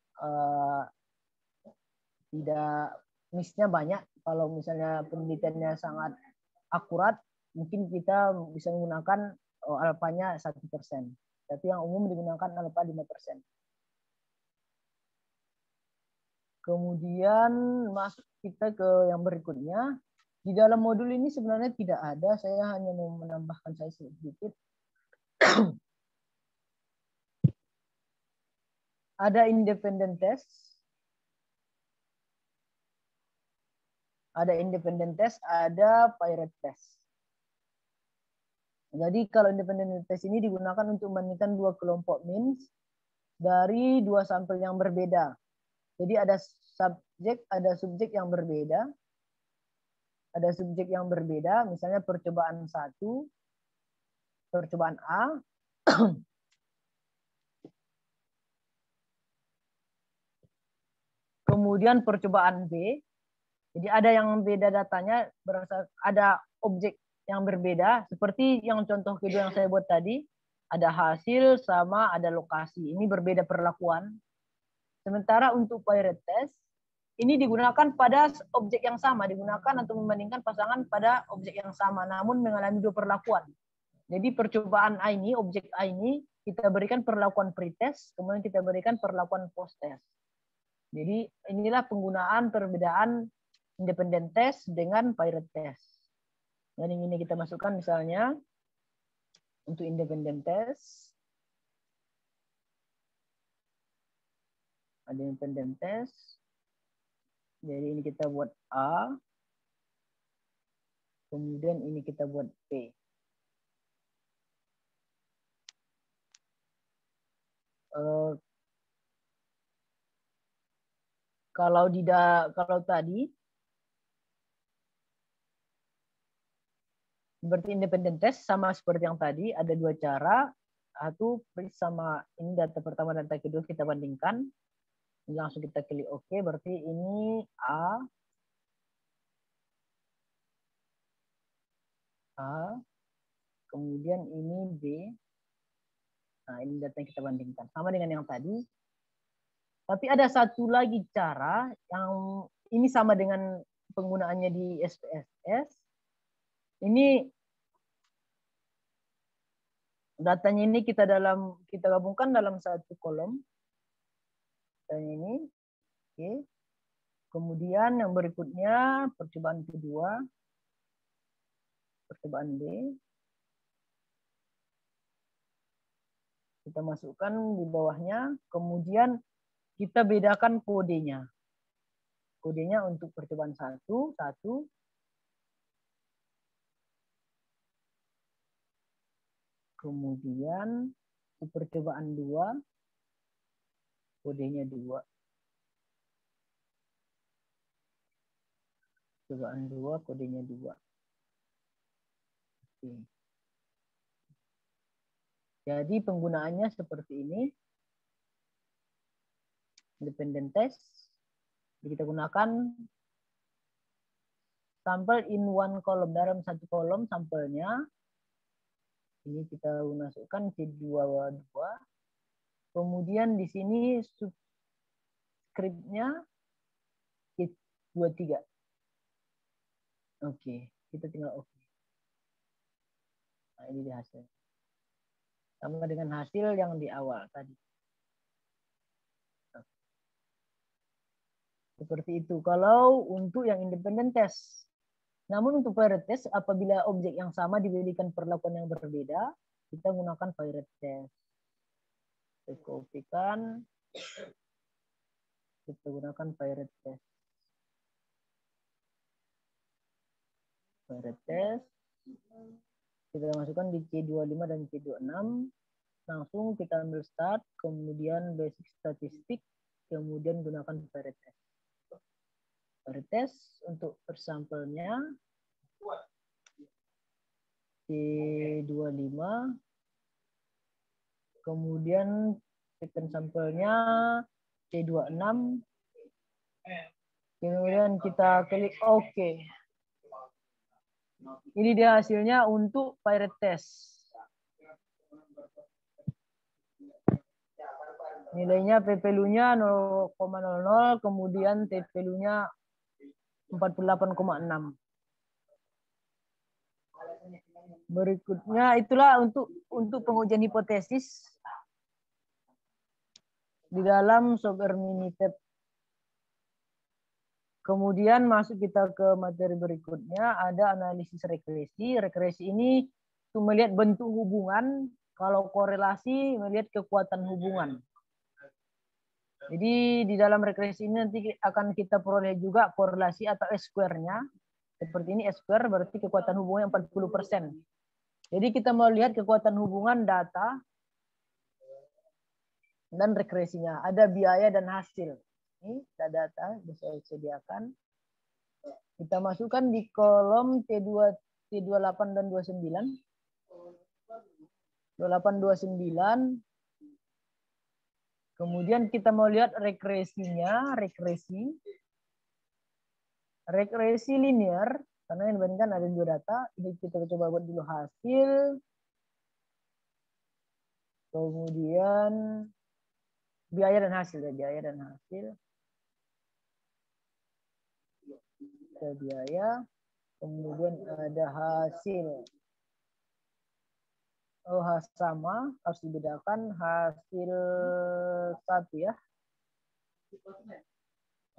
tidak miss-nya banyak. Kalau misalnya penelitiannya sangat akurat, mungkin kita bisa menggunakan alfanya 1%. Tapi yang umum digunakan alfa 5%. Kemudian masuk kita ke yang berikutnya. Di dalam modul ini sebenarnya tidak ada, saya hanya mau menambahkan saya sedikit. Ada independent test. Ada independent test, ada pirate test. Jadi kalau independent test ini digunakan untuk membandingkan 2 kelompok means dari 2 sampel yang berbeda. Jadi ada subjek yang berbeda. Ada subjek yang berbeda, misalnya percobaan 1, percobaan A. Kemudian percobaan B. Jadi ada yang beda datanya, ada objek yang berbeda, seperti yang contoh kedua yang saya buat tadi, ada hasil sama ada lokasi. Ini berbeda perlakuan. Sementara untuk pirate test, ini digunakan pada objek yang sama, digunakan untuk membandingkan pasangan pada objek yang sama, namun mengalami dua perlakuan. Jadi percobaan A ini, objek A ini, kita berikan perlakuan pretest, kemudian kita berikan perlakuan post-test. Jadi inilah penggunaan perbedaan independent test dengan pirate test. Dan ini kita masukkan misalnya untuk independent test. Ada independent test. Jadi ini kita buat A. Kemudian ini kita buat B. Kalau tadi berarti independent test sama seperti yang tadi, ada dua cara. Satu sama ini data pertama dan data kedua kita bandingkan. Langsung kita klik OK, berarti ini A, kemudian ini B. Nah, ini data yang kita bandingkan. Sama dengan yang tadi. Tapi ada satu lagi cara yang ini sama dengan penggunaannya di SPSS. Ini datanya ini kita gabungkan dalam satu kolom. Dan ini, oke. Kemudian yang berikutnya percobaan kedua, percobaan B. Kita masukkan di bawahnya, kemudian kita bedakan kodenya. Kodenya untuk percobaan 1. Kemudian untuk percobaan 2, kodenya 2. Percobaan 2, kodenya 2. Oke. Jadi penggunaannya seperti ini. Independent test. Kita gunakan sampel in one column. Dalam satu kolom sampelnya. Ini kita masukkan C22. Kemudian di sini subscriptnya C23. Oke, kita tinggal oke. Nah, ini dia hasil. Sama dengan hasil yang di awal tadi. Seperti itu. Kalau untuk yang independent test. Namun untuk pirate test, apabila objek yang sama diberikan perlakuan yang berbeda, kita gunakan pirate test. Kita kopikan. Kita gunakan pirate test. Pirate test. Kita masukkan di C25 dan C26. Langsung kita ambil start, kemudian basic statistik, kemudian gunakan pirate test. Pirate test untuk persampelnya C25. Kemudian second sampelnya C26. Kemudian kita klik OK. Ini dia hasilnya untuk pirate test. Nilainya p-value-nya 0,00, kemudian t-value-nya 48,6. Berikutnya itulah untuk pengujian hipotesis di dalam software Minitab. Kemudian masuk kita ke materi berikutnya, ada analisis regresi. Regresi ini untuk melihat bentuk hubungan, kalau korelasi melihat kekuatan hubungan. Jadi di dalam regresi ini nanti akan kita peroleh juga korelasi atau S-square-nya. Seperti ini S-square berarti kekuatan hubungan 40%. Jadi kita mau lihat kekuatan hubungan data dan regresinya. Ada biaya dan hasil. Ini data bisa disediakan. Kita masukkan di kolom T28 dan 29. 28, 29. Kemudian kita mau lihat regresinya, regresi linear, karena yang dibandingkan ada dua data. Ini kita coba buat dulu hasil. Kemudian biaya dan hasil ya, biaya dan hasil. Ada biaya, kemudian ada hasil. Oh, sama, harus dibedakan hasil 1 ya.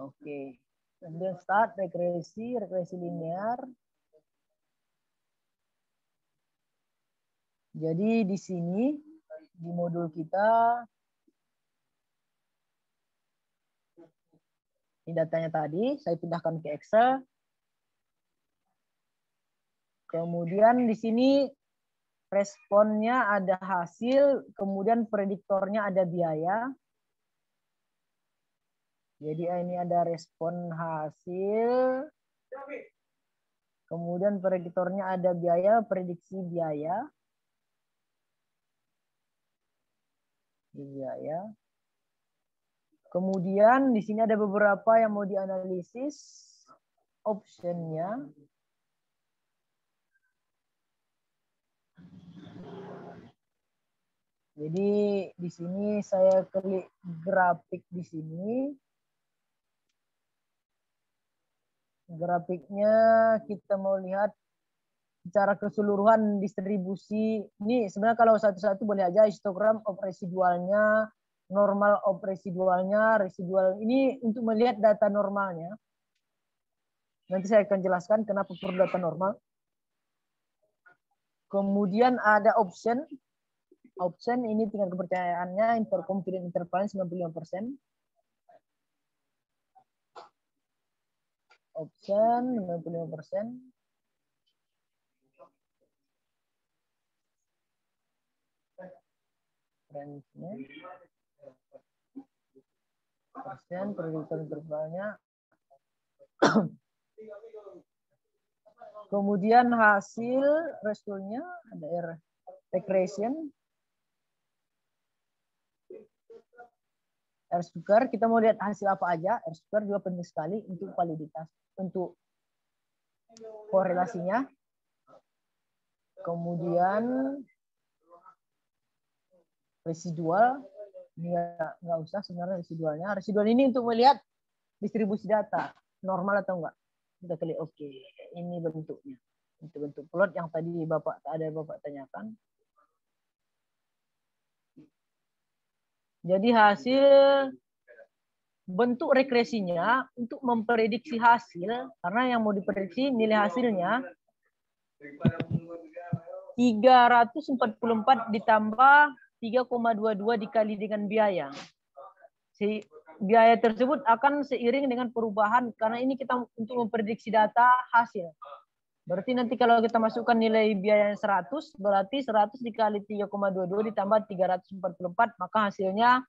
Oke. Kemudian start regresi linear. Jadi di sini di modul kita ini datanya tadi saya pindahkan ke Excel. Kemudian di sini responnya ada hasil, kemudian prediktornya ada biaya. Jadi ini ada respon hasil, kemudian prediktornya ada biaya, prediksi biaya. Biaya. Kemudian di sini ada beberapa yang mau dianalisis, optionnya. Jadi di sini saya klik grafik di sini. Grafiknya kita mau lihat secara keseluruhan distribusi. Ini sebenarnya kalau satu-satu boleh aja, histogram of residualnya, normal of residualnya, residual ini untuk melihat data normalnya. Nanti saya akan jelaskan kenapa perlu data normal. Kemudian ada option. Option ini tingkat kepercayaannya, interconfident interval 95%. Option 95%. Range-nya. Persen, prediktor intervalnya. Kemudian hasil responnya ada regression. R-square, kita mau lihat hasil apa aja. R-square juga penting sekali untuk validitas, untuk korelasinya. Kemudian residual, ini nggak usah sebenarnya residualnya. Residual ini untuk melihat distribusi data, normal atau enggak. Kita klik oke. Ini bentuknya. Itu bentuk plot yang tadi Bapak tanyakan. Jadi hasil bentuk regresinya untuk memprediksi hasil, karena yang mau diprediksi nilai hasilnya 344 ditambah 3,22 dikali dengan biaya. Biaya tersebut akan seiring dengan perubahan, karena ini kita untuk memprediksi data hasil. Berarti nanti kalau kita masukkan nilai biaya 100, berarti 100 dikali 3,22 ditambah 344, maka hasilnya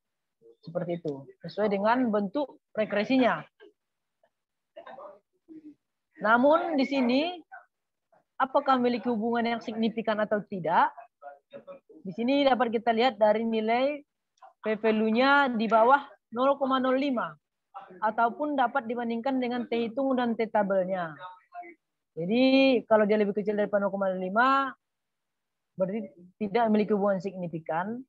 seperti itu. Sesuai dengan bentuk regresinya. Namun di sini, apakah memiliki hubungan yang signifikan atau tidak? Di sini dapat kita lihat dari nilai p-value-nya di bawah 0,05. Ataupun dapat dibandingkan dengan T-hitung dan T-tabelnya. Jadi kalau dia lebih kecil dari 0,5 berarti tidak memiliki hubungan signifikan.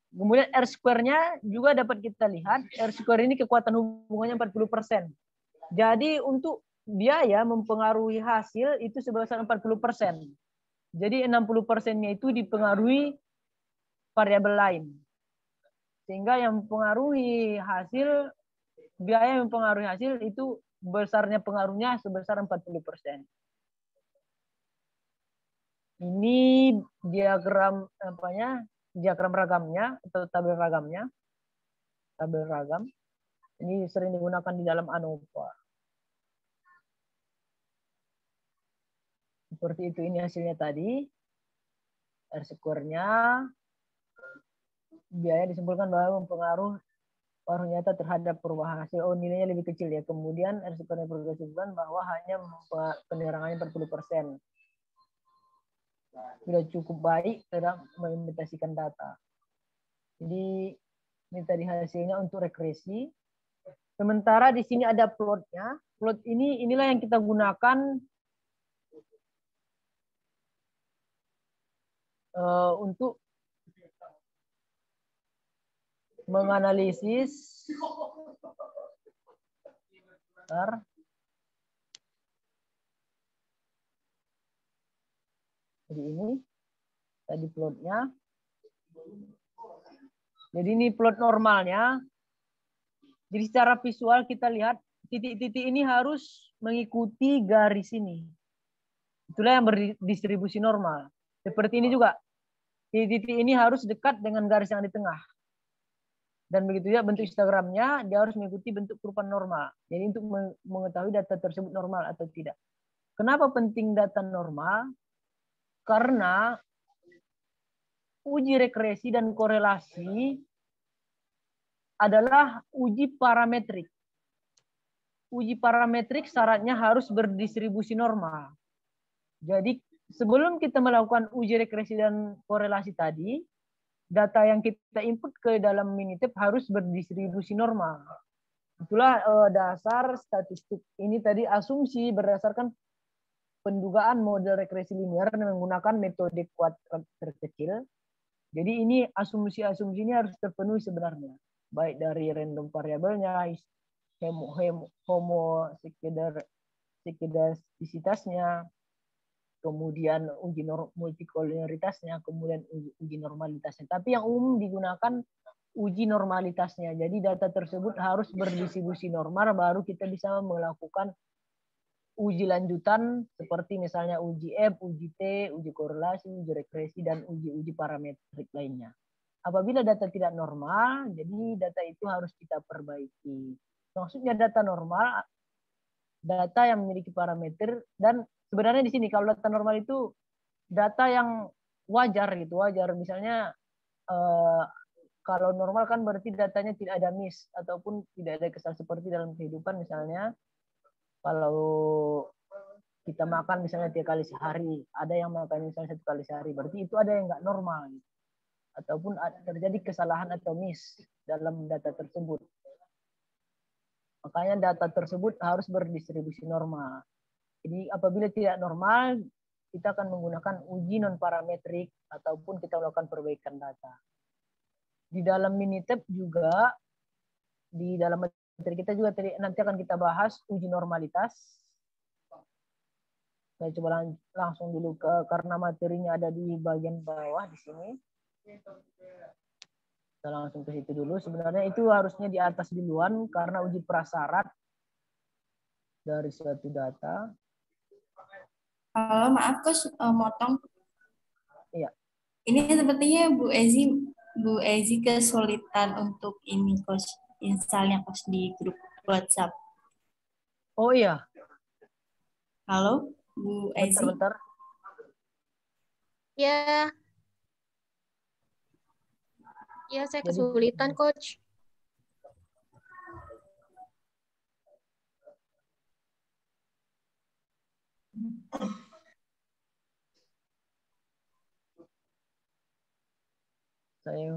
Kemudian R-square-nya juga dapat kita lihat. R-square ini kekuatan hubungannya 40%. Jadi untuk biaya mempengaruhi hasil itu sebesar 40%. Jadi 60%-nya itu dipengaruhi variabel lain. Sehingga yang mempengaruhi hasil, biaya yang mempengaruhi hasil itu besarnya pengaruhnya sebesar 40%. Ini diagram diagram ragamnya atau tabel ragamnya. Tabel ragam. Ini sering digunakan di dalam ANOVA. Seperti itu, ini hasilnya tadi. R-square-nya biaya disimpulkan bahwa mempengaruhi pengaruh nyata terhadap perubahan hasil. Oh, nilainya lebih kecil ya. Kemudian R-square progresifkan bahwa hanya penerangannya 40%. Sudah cukup baik dalam mengimitasikan data. Jadi ini tadi hasilnya untuk regresi. Sementara di sini ada plotnya. Plot inilah yang kita gunakan untuk menganalisis bentar. Jadi ini tadi plotnya. Jadi ini plot normalnya. Jadi secara visual kita lihat titik-titik ini harus mengikuti garis ini. Itulah yang berdistribusi normal. Seperti ini juga. Titik-titik ini harus dekat dengan garis yang di tengah. Dan begitu ya bentuk histogramnya, dia harus mengikuti bentuk kurva normal. Jadi untuk mengetahui data tersebut normal atau tidak. Kenapa penting data normal? Karena uji regresi dan korelasi adalah uji parametrik. Uji parametrik syaratnya harus berdistribusi normal. Jadi sebelum kita melakukan uji regresi dan korelasi tadi, data yang kita input ke dalam Minitab harus berdistribusi normal. Itulah dasar statistik ini tadi, asumsi berdasarkan pendugaan model regresi linear menggunakan metode kuadrat terkecil. Jadi ini asumsi-asumsi ini harus terpenuhi sebenarnya, baik dari random variabelnya, sekedastisitasnya, kemudian uji multikoliniaritasnya, kemudian uji normalitasnya. Tapi yang umum digunakan uji normalitasnya. Jadi data tersebut harus berdistribusi normal, baru kita bisa melakukan uji lanjutan seperti misalnya uji F, uji T, uji korelasi, uji regresi, dan uji-uji parametrik lainnya. Apabila data tidak normal, jadi data itu harus kita perbaiki. Maksudnya data normal, data yang memiliki parameter, dan sebenarnya di sini kalau data normal itu data yang wajar gitu, wajar. Misalnya kalau normal kan berarti datanya tidak ada miss ataupun tidak ada kesalahan seperti dalam kehidupan. Misalnya kalau kita makan misalnya 3 kali sehari, ada yang makan misalnya 1 kali sehari, berarti itu ada yang nggak normal gitu. Ataupun terjadi kesalahan atau miss dalam data tersebut. Makanya data tersebut harus berdistribusi normal. Jadi apabila tidak normal, kita akan menggunakan uji non-parametrik ataupun kita melakukan perbaikan data. Di dalam Minitab juga, di dalam materi kita juga nanti akan kita bahas uji normalitas. Saya coba langsung dulu karena materinya ada di bagian bawah di sini. Kita langsung ke situ dulu. Sebenarnya itu harusnya di atas duluan karena uji prasyarat dari suatu data. Halo, maaf Coach, motong. Iya. Ini sepertinya Bu Ezi kesulitan untuk ini Coach, installnya Coach di grup WhatsApp. Oh iya. Halo, Bu Ezi. Bentar. Ya. Ya, saya kesulitan, Coach. Saya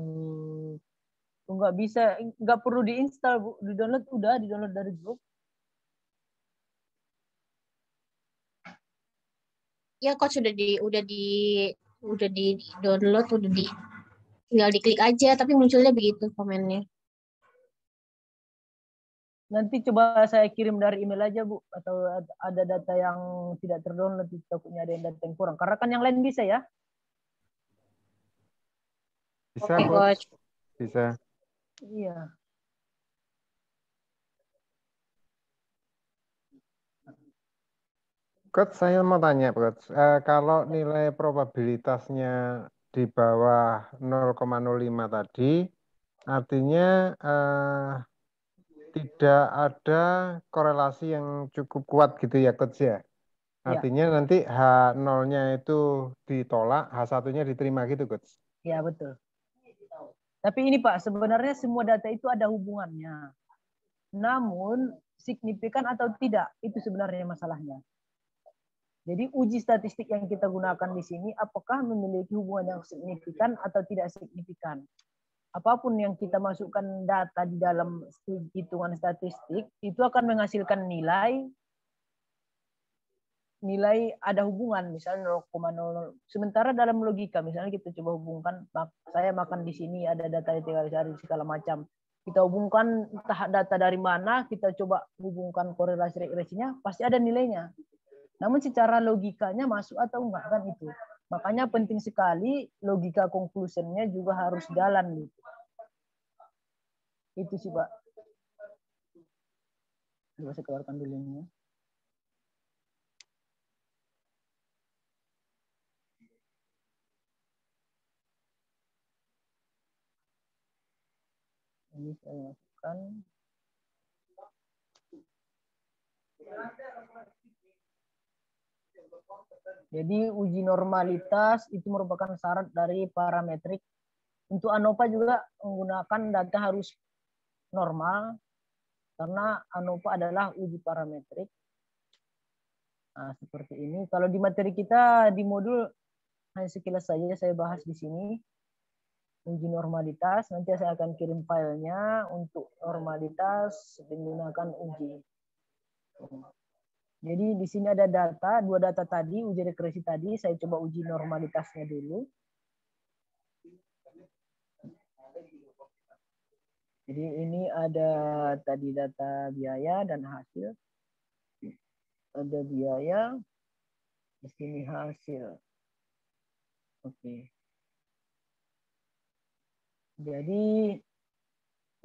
nggak bisa, nggak perlu diinstal, Bu. Di-download udah, di-download dari grup. Ya, Coach udah di download, tinggal diklik aja, tapi munculnya begitu komennya. Nanti coba saya kirim dari email aja, Bu. Atau ada data yang tidak terdownload, takutnya ada yang data yang kurang. Karena kan yang lain bisa ya. Bisa, Oke, Coach. Coach. Bisa. Iya. Coach, saya mau tanya, Coach. Kalau nilai probabilitasnya di bawah 0,05 tadi, artinya tidak ada korelasi yang cukup kuat gitu ya, Coach ya? Artinya nanti H0-nya itu ditolak, H1-nya diterima gitu, Coach? Ya, betul. Tapi ini Pak, sebenarnya semua data itu ada hubungannya. Namun, signifikan atau tidak, itu sebenarnya masalahnya. Jadi uji statistik yang kita gunakan di sini, apakah memiliki hubungan yang signifikan atau tidak signifikan. Apapun yang kita masukkan data di dalam hitungan statistik, itu akan menghasilkan nilai nilai ada hubungan, misalnya 0,00. Sementara dalam logika, misalnya kita coba hubungkan, saya makan di sini, ada data di hari segala macam. Kita hubungkan entah data dari mana, kita coba hubungkan korelasi regresinya, pasti ada nilainya. Namun secara logikanya masuk atau enggak kan itu. Makanya penting sekali logika conclusion-nya juga harus jalan gitu. Itu sih Pak. Coba saya keluarkan dulu ini. Ini saya masukkan. Jadi uji normalitas itu merupakan syarat dari parametrik. Untuk ANOVA juga menggunakan data harus normal karena ANOVA adalah uji parametrik. Nah, seperti ini. Kalau di materi kita di modul hanya sekilas saja saya bahas di sini. Uji normalitas, nanti saya akan kirim filenya untuk normalitas menggunakan uji. Jadi di sini ada data, 2 data tadi, uji regresi tadi, saya coba uji normalitasnya dulu. Jadi ini ada tadi data biaya dan hasil. Ada biaya, di sini hasil. Oke. Jadi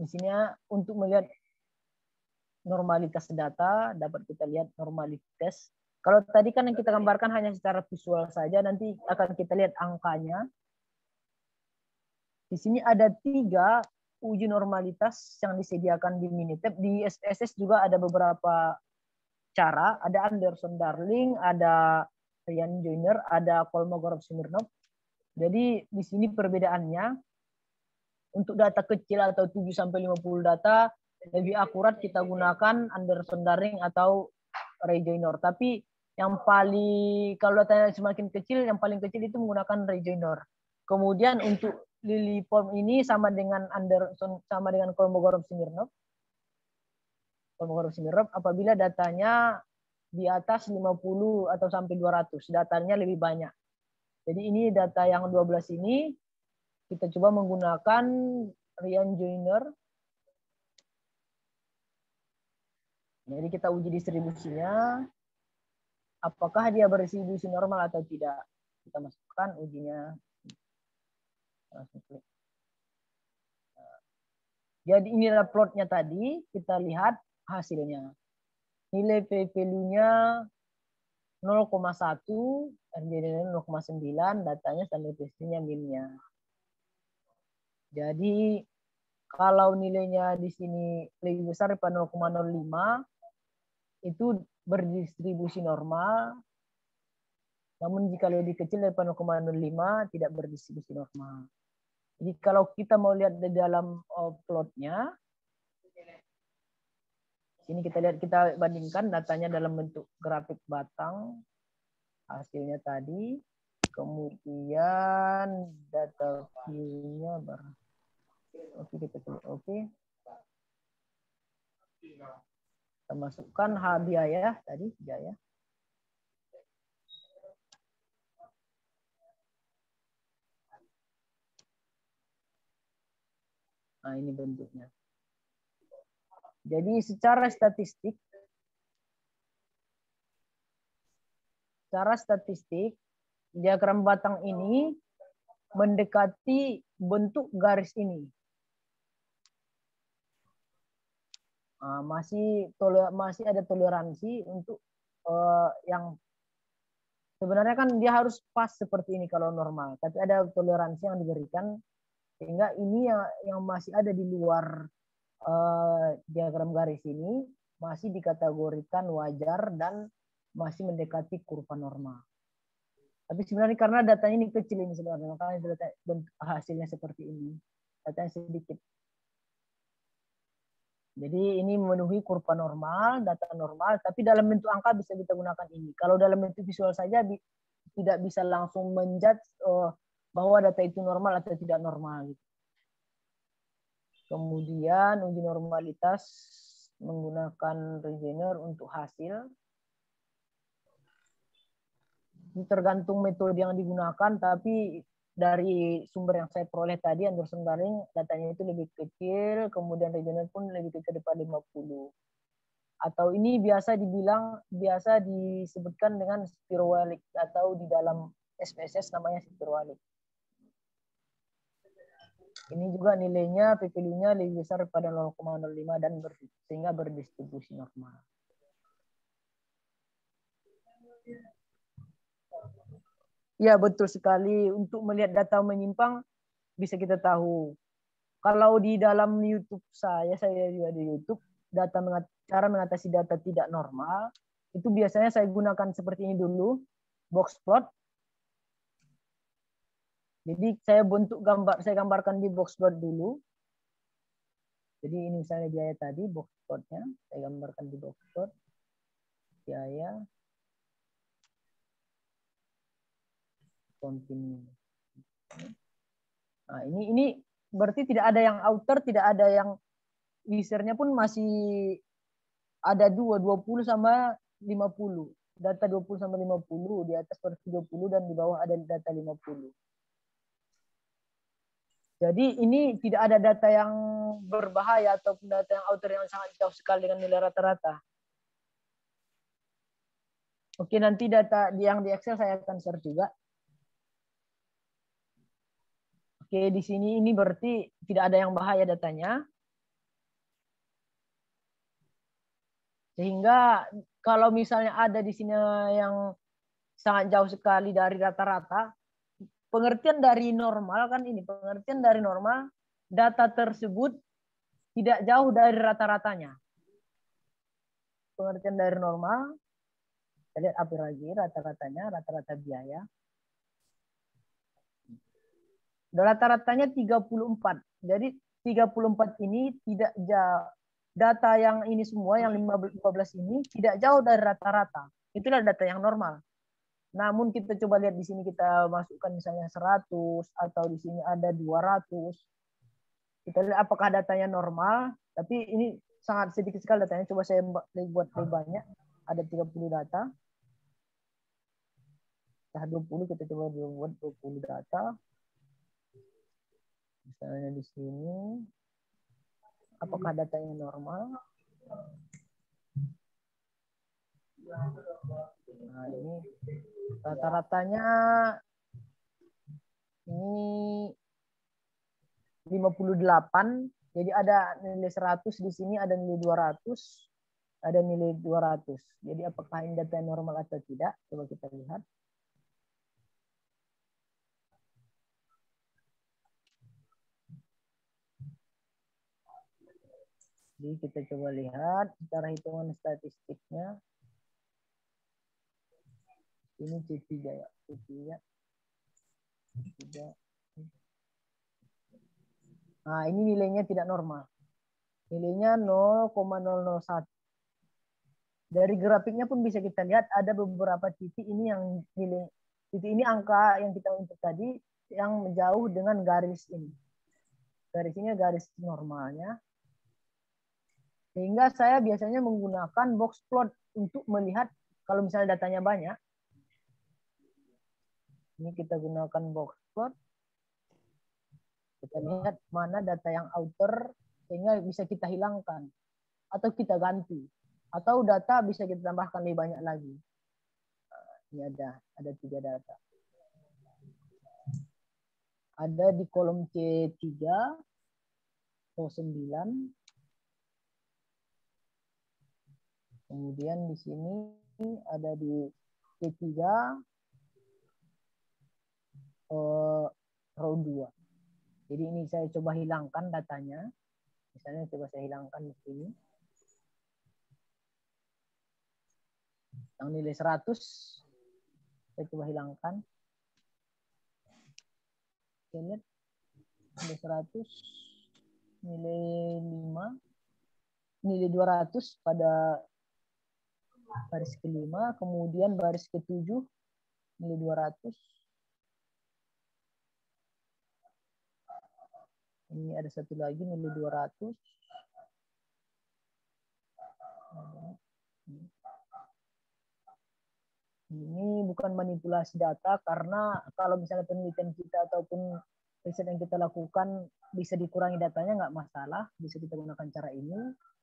di sini untuk melihat normalitas data, dapat kita lihat normalitas. Kalau tadi kan yang kita gambarkan hanya secara visual saja, nanti akan kita lihat angkanya. Di sini ada 3 uji normalitas yang disediakan di Minitab. Di SPSS juga ada beberapa cara. Ada Anderson-Darling, ada Ryan Joyner, ada Kolmogorov-Smirnov. Jadi di sini perbedaannya. Untuk data kecil atau 7-50 data, lebih akurat kita gunakan Anderson-Darling atau Ray Joyner. Tapi yang paling, kalau datanya semakin kecil, yang paling kecil itu menggunakan Ray Joyner. Kemudian untuk Lilliform ini sama dengan Anderson, sama dengan Kolmogorov-Smirnov. Kolmogorov-Smirnov apabila datanya di atas 50 atau sampai 200, datanya lebih banyak. Jadi ini data yang 12 ini, kita coba menggunakan Ryan Joyner. Jadi kita uji distribusinya. Apakah dia berdistribusi normal atau tidak. Kita masukkan ujinya. Jadi inilah plotnya tadi. Kita lihat hasilnya. Nilai p-value-nya 0,1, RJ-nya 0,9, datanya standar deviasinya minnya. Jadi kalau nilainya di sini lebih besar daripada 0,05 itu berdistribusi normal. Namun jika lebih kecil daripada 0,05 tidak berdistribusi normal. Jadi kalau kita mau lihat di dalam plotnya, ini kita lihat, kita bandingkan datanya dalam bentuk grafik batang, hasilnya tadi, kemudian data view-nya oke, kita coba oke. Kita masukkan biaya tadi, biaya. Nah, ini bentuknya. Jadi secara statistik diagram batang ini mendekati bentuk garis ini. Masih ada toleransi untuk yang sebenarnya kan dia harus pas seperti ini kalau normal, tapi ada toleransi yang diberikan sehingga ini yang masih ada di luar diagram garis ini masih dikategorikan wajar dan masih mendekati kurva normal. Tapi sebenarnya karena datanya ini kecil ini sebenarnya, makanya hasilnya seperti ini. Datanya sedikit. Jadi ini memenuhi kurva normal, data normal, tapi dalam bentuk angka bisa kita gunakan ini. Kalau dalam bentuk visual saja tidak bisa langsung menjudge bahwa data itu normal atau tidak normal. Kemudian uji normalitas menggunakan Ray Joyner untuk hasil. Ini tergantung metode yang digunakan, tapi dari sumber yang saya peroleh tadi, Anderson Darling, datanya itu lebih kecil, kemudian regional pun lebih kecil daripada 50. Atau ini biasa disebutkan dengan spirowalik, atau di dalam SPSS namanya spirowalik. Ini juga nilainya p-value-nya lebih besar pada 0,05 dan sehingga berdistribusi normal. Ya, betul sekali. Untuk melihat data menyimpang bisa kita tahu. Kalau di dalam YouTube saya juga di YouTube, cara mengatasi data tidak normal, itu biasanya saya gunakan seperti ini dulu, box plot. Jadi saya gambarkan di box plot dulu. Jadi ini misalnya biaya tadi, box plotnya, saya gambarkan di box plot. Biaya. Continue. Nah, ini berarti tidak ada yang outer, tidak ada yang usernya pun masih ada 20 sama 50. Data 20 sama 50, di atas versi 20 dan di bawah ada data 50. Jadi ini tidak ada data yang berbahaya ataupun data yang outer yang sangat jauh sekali dengan nilai rata-rata. Oke, nanti data yang di Excel saya akan share juga. Oke, di sini ini berarti tidak ada yang bahaya datanya. Sehingga kalau misalnya ada di sini yang sangat jauh sekali dari rata-rata, pengertian dari normal kan ini, pengertian dari normal, data tersebut tidak jauh dari rata-ratanya. Pengertian dari normal, kita lihat apa lagi rata-ratanya, rata-rata biaya. Rata-ratanya 34. Jadi 34 ini tidak jauh. Data yang ini semua, yang 15 ini tidak jauh dari rata-rata. Itulah data yang normal. Namun kita coba lihat di sini kita masukkan misalnya 100 atau di sini ada 200. Kita lihat apakah datanya normal, tapi ini sangat sedikit sekali datanya. Coba saya buat lebih banyak. Ada 30 data. Nah, 20 kita coba buat 20 data. Misalnya di sini, apakah datanya normal? Nah, ini rata-ratanya ini 58. Jadi ada nilai 100 di sini, ada nilai 200, ada nilai 200. Jadi apakah ini data normal atau tidak? Coba kita lihat. Jadi kita coba lihat secara hitungan statistiknya. Ini C3 ya, C3. Nah, ini nilainya tidak normal. Nilainya 0,001. Dari grafiknya pun bisa kita lihat ada beberapa titik ini yang nilai titik ini angka yang kita input tadi yang menjauh dengan garis ini. Garis ini garis normalnya. Sehingga saya biasanya menggunakan box plot untuk melihat kalau misalnya datanya banyak. Ini kita gunakan box plot. Kita lihat mana data yang outer sehingga bisa kita hilangkan atau kita ganti. Atau data bisa kita tambahkan lebih banyak lagi. Ini ada 3 data. Ada di kolom C3, O9. Kemudian di sini ada di C3, row 2. Jadi ini saya coba hilangkan datanya. Misalnya coba saya hilangkan di sini. Yang nilai 100, saya coba hilangkan. Kita lihat, nilai 100, nilai 5, nilai 200 pada baris ke-5, kemudian baris ke-7, nilai 200. Ini ada satu lagi nilai 200. Ini bukan manipulasi data, karena kalau misalnya penelitian kita ataupun riset yang kita lakukan bisa dikurangi datanya, nggak masalah, bisa kita gunakan cara ini.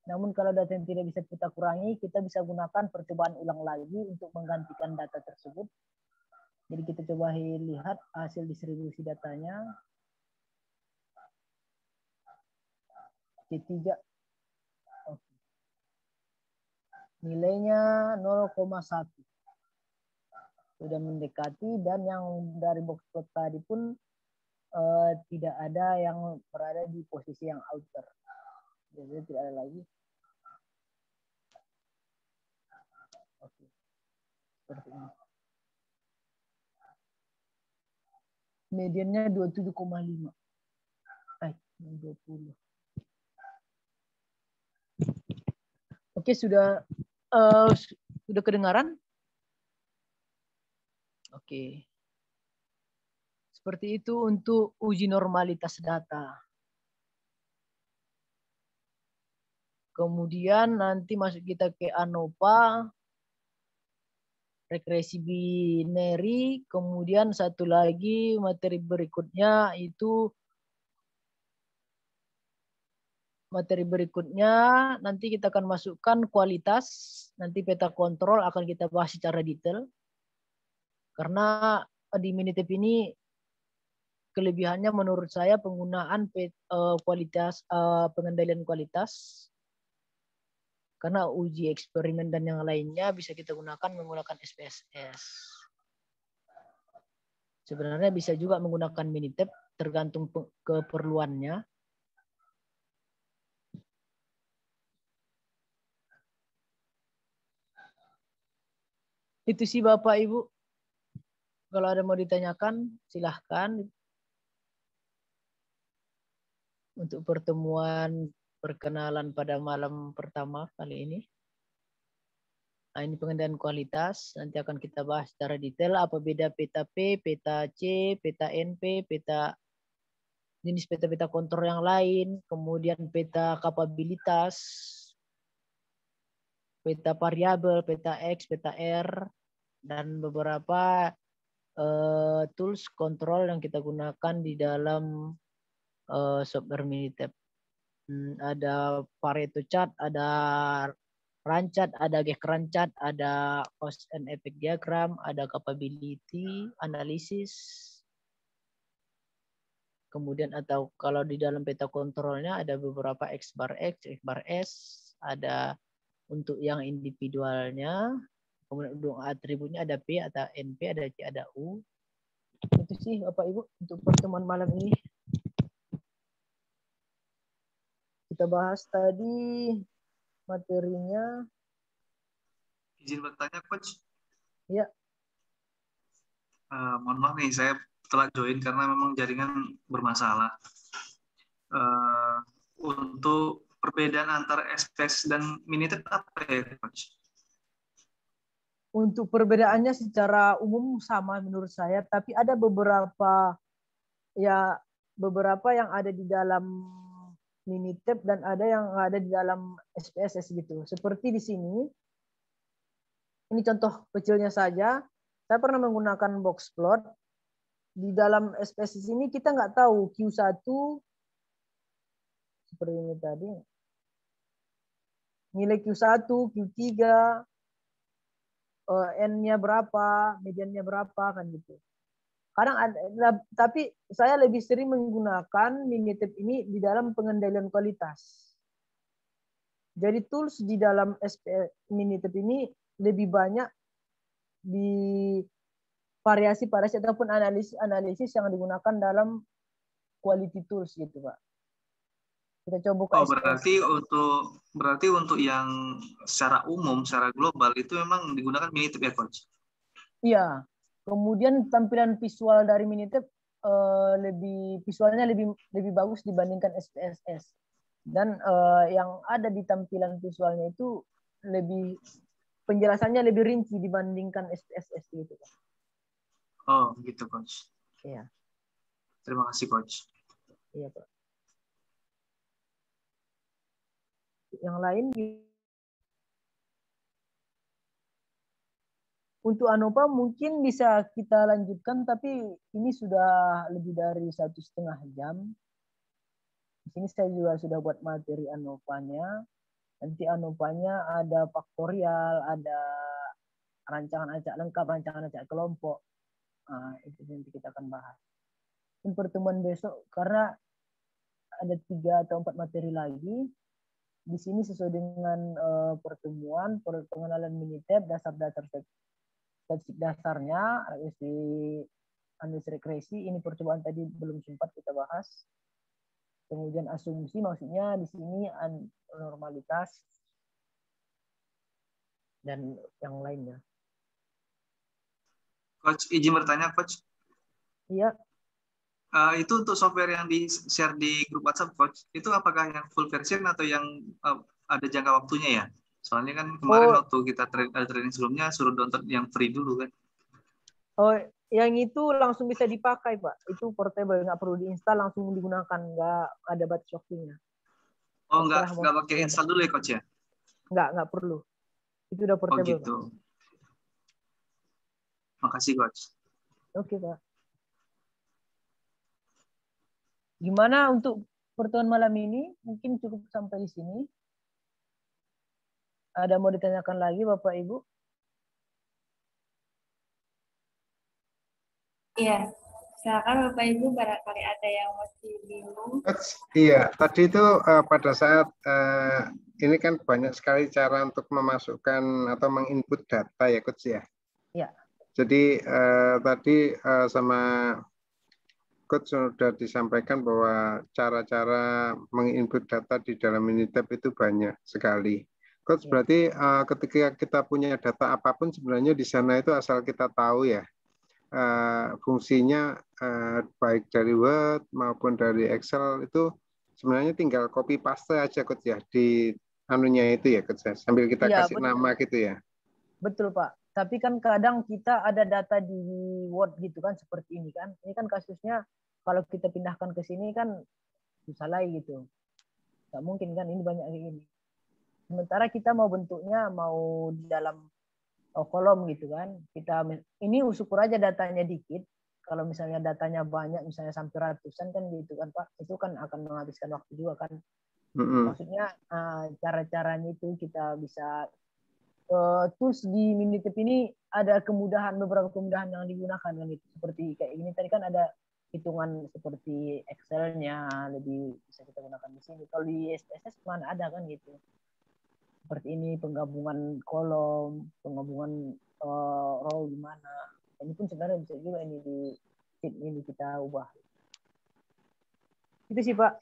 Namun kalau data yang tidak bisa kita kurangi, kita bisa gunakan percobaan ulang lagi untuk menggantikan data tersebut. Jadi kita coba lihat hasil distribusi datanya. C3. Nilainya 0,1. Sudah mendekati, dan yang dari box plot tadi pun tidak ada yang berada di posisi yang outer. Jadi tidak ada lagi. Oke. Seperti ini. Mediannya 27,5. 20. Oke, sudah kedengaran? Oke. Seperti itu untuk uji normalitas data. Kemudian nanti masuk kita ke ANOVA, regresi binary, kemudian satu lagi materi berikutnya itu nanti kita akan masukkan kualitas, nanti peta kontrol akan kita bahas secara detail. Karena di Minitab ini kelebihannya menurut saya penggunaan kualitas, pengendalian kualitas. Karena uji eksperimen dan yang lainnya bisa kita gunakan menggunakan SPSS. Sebenarnya bisa juga menggunakan Minitab tergantung keperluannya. Itu sih Bapak Ibu. Kalau ada mau ditanyakan, silahkan. Untuk pertemuan perkenalan pada malam pertama kali ini. Nah, ini pengendalian kualitas. Nanti akan kita bahas secara detail apa beda peta P, peta C, peta NP, peta jenis peta-peta kontrol yang lain, kemudian peta kapabilitas, peta variabel, peta X, peta R, dan beberapa tools kontrol yang kita gunakan di dalam software Minitab. Ada Pareto chart, ada Ranchart, ada Gekran chart, ada cost and effect diagram, ada capability analysis. Kemudian atau kalau di dalam peta kontrolnya ada beberapa X bar X, X bar S, ada untuk yang individualnya. Kemudian untuk atributnya ada P, ada NP, ada C, ada U. Itu sih Bapak Ibu untuk pertemuan malam ini. Kita bahas tadi materinya. Izin bertanya, Coach. Ya. Mohon maaf nih, saya telah join karena memang jaringan bermasalah. Untuk perbedaan antara SPS dan Minitab apa ya, Coach? Untuk perbedaannya secara umum sama menurut saya, tapi ada beberapa yang ada di dalam Minitab dan ada yang ada di dalam SPSS gitu. Seperti di sini, ini contoh kecilnya saja. Saya pernah menggunakan box plot. Di dalam SPSS ini kita nggak tahu Q1 seperti ini tadi. Nilai Q1, Q3, N-nya berapa, mediannya berapa, kan gitu. Kadang ada, tapi saya lebih sering menggunakan Minitab ini di dalam pengendalian kualitas. Jadi tools di dalam Minitab ini lebih banyak di variasi-variasi ataupun analisis yang digunakan dalam quality tools gitu, Pak. Kita coba buka. berarti untuk yang secara umum, secara global itu memang digunakan Minitab ya, Coach? Iya. Kemudian tampilan visual dari Minitab visualnya lebih bagus dibandingkan SPSS. Dan yang ada di tampilan visualnya itu penjelasannya lebih rinci dibandingkan SPSS gitu, Pak. Oh, gitu, Coach. Iya. Terima kasih, Coach. Iya, Pak. Yang lain Untuk ANOVA mungkin bisa kita lanjutkan, tapi ini sudah lebih dari 1,5 jam. Di sini saya juga sudah buat materi ANOVA-nya. Nanti ANOVA-nya ada faktorial, ada rancangan acak lengkap, rancangan acak kelompok. Nah, itu nanti kita akan bahas. Ini pertemuan besok, karena ada 3 atau 4 materi lagi. Di sini sesuai dengan pertemuan, pengenalan Minitab, dasar-dasar statistik dasarnya, analisis regresi, ini percobaan tadi belum sempat kita bahas. Kemudian asumsi, maksudnya di sini normalitas dan yang lainnya. Coach, izin bertanya, Coach. Iya. Itu untuk software yang di-share di grup WhatsApp, Coach, itu apakah yang full version atau yang ada jangka waktunya ya? Soalnya kan kemarin waktu kita training sebelumnya suruh download yang free dulu kan. Oh, yang itu langsung bisa dipakai, Pak. Itu portable, nggak perlu diinstal, langsung digunakan, nggak ada batas waktunya. Oh, nggak pakai install dulu ya, Coach ya? Nggak perlu. Itu udah portable. Oh gitu. Pak. Makasih, Coach. Oke, Pak. Gimana untuk pertemuan malam ini? Mungkin cukup sampai di sini. Ada mau ditanyakan lagi, Bapak Ibu? Iya, silakan Bapak Ibu, barangkali ada yang masih bingung. Iya, tadi itu pada saat ini kan banyak sekali cara untuk memasukkan atau menginput data ya, Coach ya. Iya. Jadi tadi sama Coach sudah disampaikan bahwa cara-cara menginput data di dalam Minitab itu banyak sekali. Coach, berarti ketika kita punya data apapun sebenarnya di sana itu asal kita tahu ya fungsinya baik dari Word maupun dari Excel itu sebenarnya tinggal copy paste aja, Coach ya, di anunya itu ya, Coach ya, sambil kita kasih betul. nama gitu ya. Betul, Pak. Tapi kan kadang kita ada data di Word gitu kan, seperti ini kan. Ini kan kasusnya kalau kita pindahkan ke sini kan susah lagi gitu. Nggak mungkin kan, ini banyak kayak gini. Sementara kita mau bentuknya mau di dalam kolom gitu kan. Ini syukur aja datanya dikit. Kalau misalnya datanya banyak, misalnya sampai ratusan kan gitu kan, Pak. Itu kan akan menghabiskan waktu juga kan. Maksudnya cara-caranya itu kita bisa tools di Minitab ini ada beberapa kemudahan yang digunakan kan gitu. Seperti kayak ini tadi kan ada hitungan seperti Excel-nya lebih bisa kita gunakan di sini. Kalau di SPSS mana ada kan gitu. Seperti ini penggabungan kolom, penggabungan row gimana. Ini pun sebenarnya bisa juga ini di sheet ini kita ubah. Itu sih, Pak.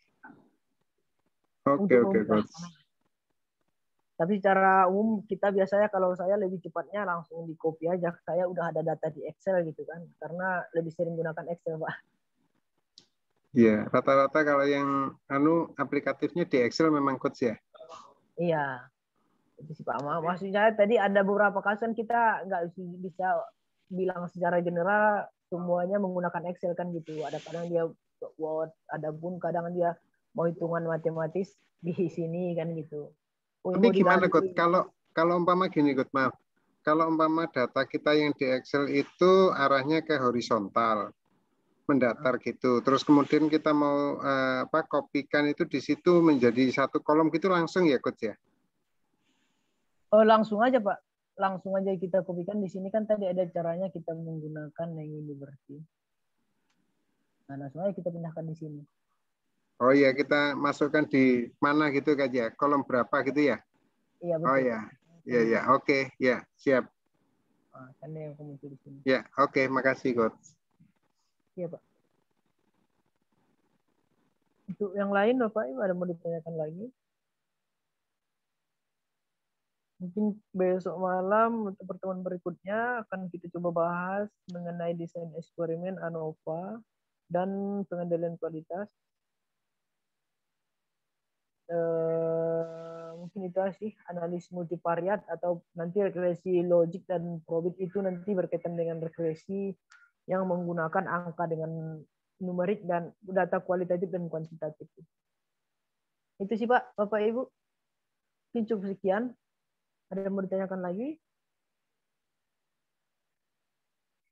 Oke. Tapi secara umum kita biasanya kalau saya lebih cepatnya langsung di copy aja. Saya udah ada data di Excel gitu kan. Karena lebih sering gunakan Excel, Pak. Iya, rata-rata kalau yang aplikatifnya di Excel memang, Coach ya. Iya. Itu sih, Pak. Maksudnya tadi ada beberapa kasus kita nggak bisa bilang secara general semuanya menggunakan Excel kan gitu. Ada kadang dia Word, ada pun kadang dia mau hitungan matematis di sini kan gitu. Tapi gimana, Coach? Kalau umpama gini, Coach, maaf. Kalau umpama data kita yang di Excel itu arahnya ke horizontal, mendatar gitu. Terus kemudian kita mau kopikan itu di situ menjadi satu kolom gitu langsung ya, Coach ya? Oh, langsung aja, Pak. Langsung aja kita kopikan. Di sini kan tadi ada caranya kita menggunakan yang ini bersih. Nah, langsung aja kita pindahkan di sini. Oh iya, kita masukkan di mana gitu kan ya? Kolom berapa gitu ya? Iya, betul. Oh iya. Iya, oke. Ya, siap. Nah, kan yang muncul di sini. Ya, oke. Makasih, Coach. Iya, Pak. Untuk yang lain, Bapak, ada mau ditanyakan lagi? Mungkin besok malam untuk pertemuan berikutnya akan kita coba bahas mengenai desain eksperimen ANOVA dan pengendalian kualitas. Mungkin itu sih analis multivariat atau nanti regresi logik dan probit itu nanti berkaitan dengan regresi yang menggunakan angka dengan numerik dan data kualitatif dan kuantitatif. Itu sih, Pak, Bapak Ibu. Mungkin cukup sekian. Ada yang mau ditanyakan lagi?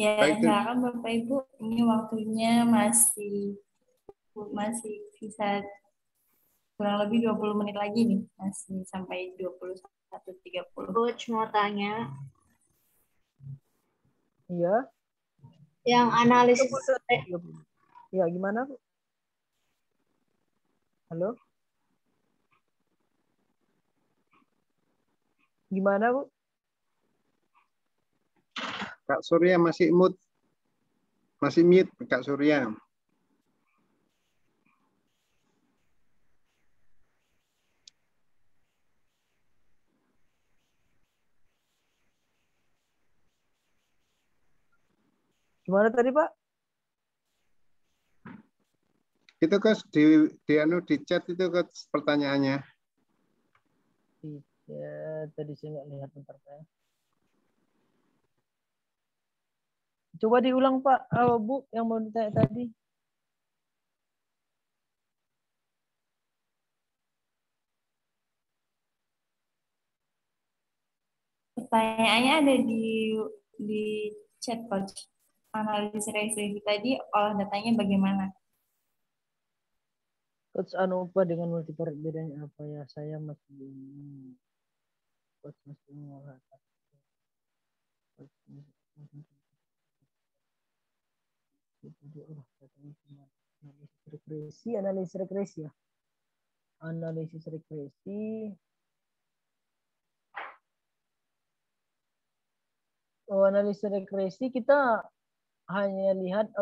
Ya, Baik, silakan Bapak Ibu. Ini waktunya masih sisa kurang lebih 20 menit lagi nih. Masih sampai 21.30. Coach mau tanya, Iya. yang analisis Ya, gimana, Bu? Halo? Gimana, Bu? Kak Surya masih mute. Masih mute, Kak Surya. Gimana tadi, Pak? Itu Coach di chat itu Coach pertanyaannya. Ya, tadi saya nggak lihat, bentar, Pak. Coba diulang, Pak. Bu, yang mau ditanya tadi. Pertanyaannya ada di chat Coach. Analisis regresi tadi olah datanya bagaimana? Coach apa dengan multivariate bedanya apa ya? Saya masih bingung. Coach masih mengolah. Analisis regresi ya. Analisis regresi. Analisis regresi kita hanya lihat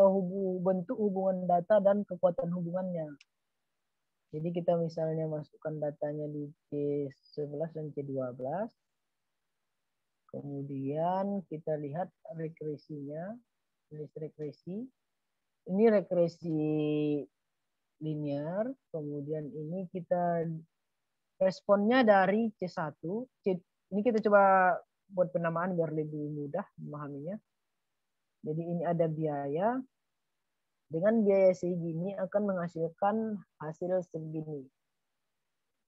bentuk hubungan data dan kekuatan hubungannya. Jadi kita misalnya masukkan datanya di C11 dan C12. Kemudian kita lihat regresinya. Regresi. Ini regresi linear. Kemudian ini kita responnya dari C1. Ini kita coba buat penamaan biar lebih mudah memahaminya. Jadi ini ada biaya. Dengan biaya segini akan menghasilkan hasil segini.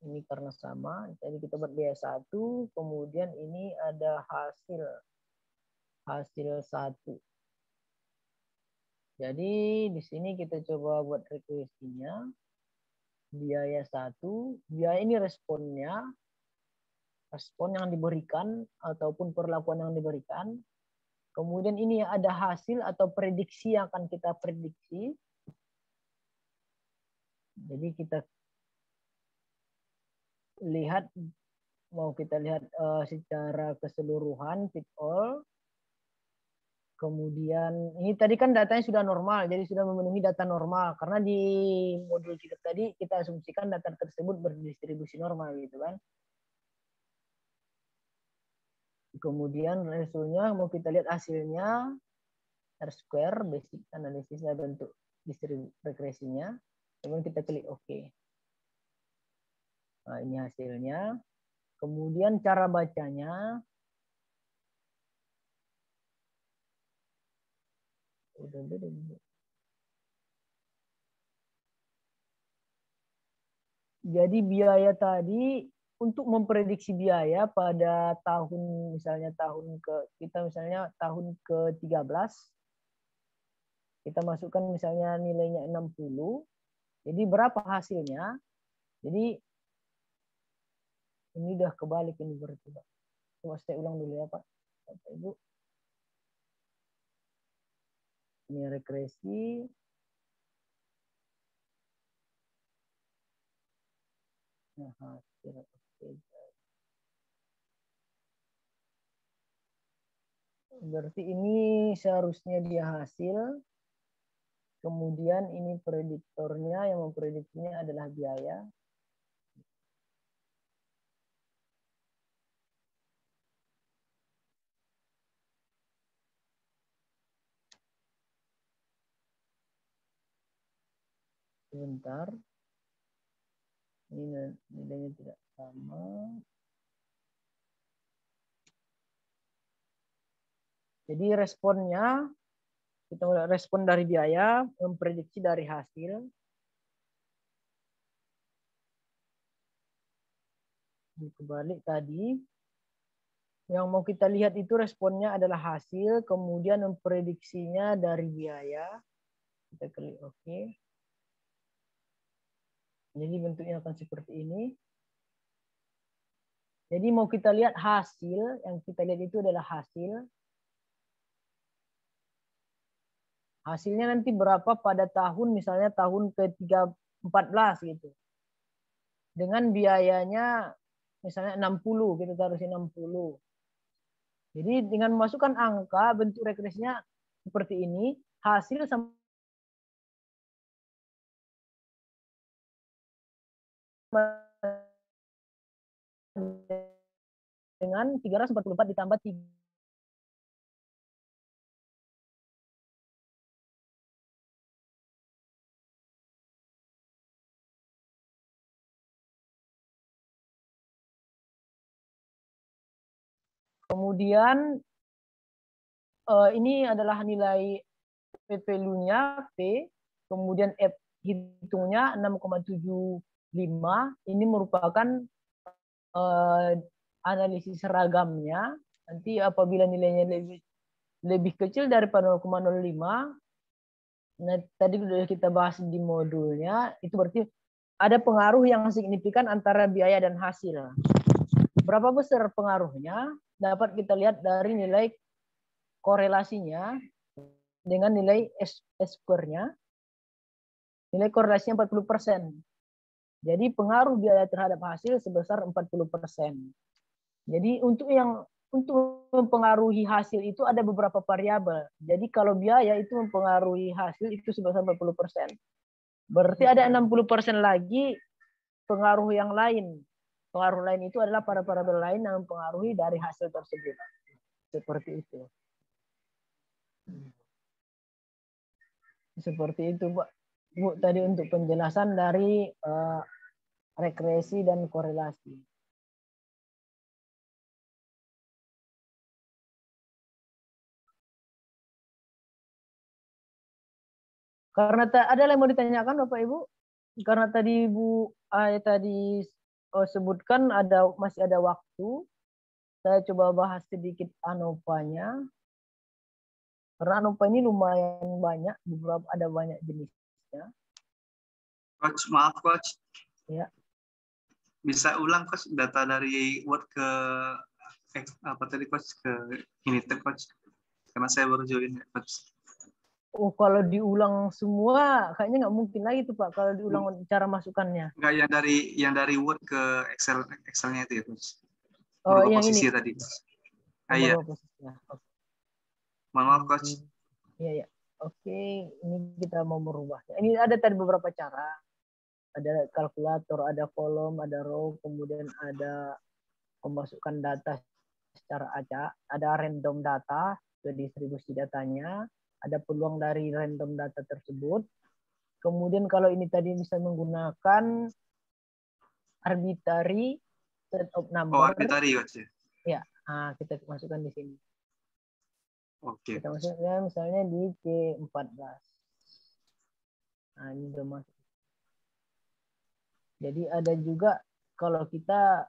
Ini karena sama. Jadi kita buat biaya 1. Kemudian ini ada hasil 1. Jadi di sini kita coba buat regresinya. Biaya 1. Biaya ini responnya. Respon yang diberikan ataupun perlakuan yang diberikan. Kemudian ini ada hasil atau prediksi yang akan kita prediksi. Jadi kita lihat, mau kita lihat secara keseluruhan fit all. Kemudian ini tadi kan datanya sudah normal, jadi sudah memenuhi data normal. Karena di modul kita tadi kita asumsikan data tersebut berdistribusi normal gitu kan. Kemudian resulnya mau kita lihat hasilnya R², basic analisisnya bentuk regresinya. Kemudian kita klik OK. Nah, ini hasilnya. Kemudian cara bacanya. Jadi biaya tadi untuk memprediksi biaya pada tahun misalnya tahun ke-13 kita masukkan misalnya nilainya 60. Jadi berapa hasilnya? Jadi ini udah kebalik ini berarti, Pak. Coba saya ulang dulu ya, Pak. Bapak Ibu. Ini regresi. Nah, hasil. Berarti ini seharusnya dia hasil. Kemudian ini prediktornya, yang memprediksinya adalah biaya. Sebentar. Ini nilainya tidak sama. Jadi responnya, kita mulai respon dari biaya, memprediksi dari hasil. Kebalik tadi. Yang mau kita lihat itu responnya adalah hasil, kemudian memprediksinya dari biaya. Kita klik OK. Jadi bentuknya akan seperti ini. Jadi mau kita lihat hasil, yang kita lihat itu adalah hasil. Hasilnya nanti berapa pada tahun, misalnya tahun ke-14 gitu. Dengan biayanya misalnya 60, kita taruhin 60. Jadi dengan memasukkan angka, bentuk regresinya seperti ini, hasil sama dengan 344 ditambah 3. Kemudian ini adalah nilai p-value-nya P, kemudian F hitungnya 6,75. Ini merupakan analisis seragamnya. Nanti apabila nilainya lebih kecil daripada 0,05, nah tadi sudah kita bahas di modulnya, itu berarti ada pengaruh yang signifikan antara biaya dan hasil. Berapa besar pengaruhnya dapat kita lihat dari nilai korelasinya dengan nilai S-square-nya. Nilai korelasinya 40%. Jadi pengaruh biaya terhadap hasil sebesar 40%. Jadi untuk mempengaruhi hasil itu ada beberapa variabel. Jadi kalau biaya itu mempengaruhi hasil itu sebesar 40%. Berarti ada 60% lagi pengaruh yang lain. Pengaruh lain itu adalah para variabel lain yang mempengaruhi dari hasil tersebut. Seperti itu. Seperti itu, Bu. Tadi untuk penjelasan dari regresi dan korelasi. Karena ada yang mau ditanyakan Bapak Ibu? Karena tadi Ibu tadi sebutkan masih ada waktu. Saya coba bahas sedikit ANOVA-nya. Karena ANOVA ini lumayan banyak, ada banyak jenisnya. Coach, maaf Coach. Ya. Bisa ulang Coach data dari Word ke apa tadi Coach ke Uniter Coach? Karena saya baru join Coach. Oh, kalau diulang semua kayaknya nggak mungkin lagi tuh Pak kalau diulang cara masukannya. Enggak, yang dari Word ke Excelnya itu ya Coach. Oh, Merubah yang posisi ini. tadi. Iya. Okay. Mohon maaf Coach. Iya ya. Oke, ini kita mau merubah. Ini ada tadi beberapa cara. Ada kalkulator, ada kolom, ada row, kemudian ada memasukkan data secara acak, ada random data, jadi distribusi datanya, ada peluang dari random data tersebut. Kemudian kalau ini tadi bisa menggunakan arbitrary set of number. Oh, arbitrary Coach. Ya, kita masukkan di sini. Oke. Kita masukkan misalnya di C14. Nah, ini udah masuk. Jadi ada juga kalau kita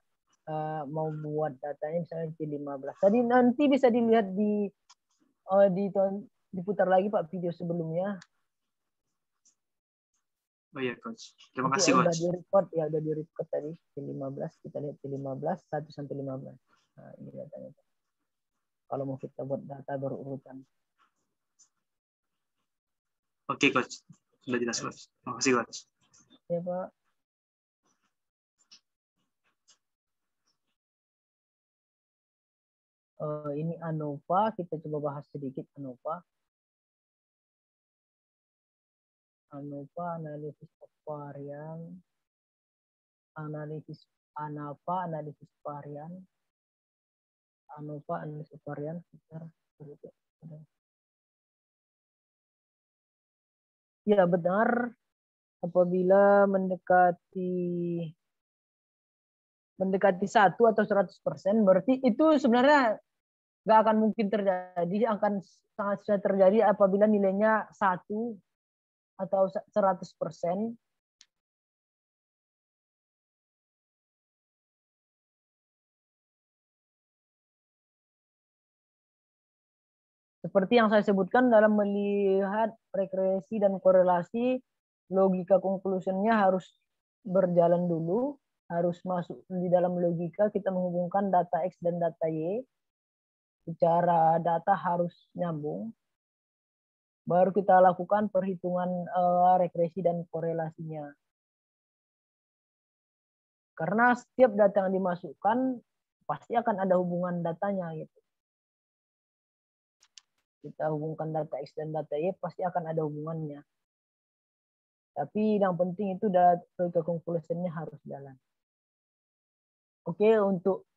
mau buat datanya misalnya C15. Tadi nanti bisa dilihat diputar lagi Pak video sebelumnya. Oh iya Coach. Terima kasih Coach. Udah di-record ya, udah di-record tadi C15. Kita lihat C15 1 sampai 15. Nah, ini datanya. Kalau mau kita buat data berurutan. Oke Coach. Sudah jelas Coach. Terima kasih Coach. Ya Pak. Ini ANOVA, kita coba bahas sedikit ANOVA. ANOVA, analisis varian, analisis ANAVA, analisis varian, ANOVA, analisis varian. Ya benar, apabila mendekati 1 atau 100%, berarti itu sebenarnya nggak akan mungkin terjadi, akan sangat susah terjadi apabila nilainya 1 atau 100%. seperti yang saya sebutkan dalam melihat regresi dan korelasi, logika conclusion-nya harus berjalan dulu, harus masuk di dalam logika, kita menghubungkan data X dan data Y, secara data harus nyambung, baru kita lakukan perhitungan regresi dan korelasinya. Karena setiap data yang dimasukkan pasti akan ada hubungan datanya gitu. Kita hubungkan data X dan data Y pasti akan ada hubungannya. Tapi yang penting itu ke conclusion-nya harus jalan. Oke, untuk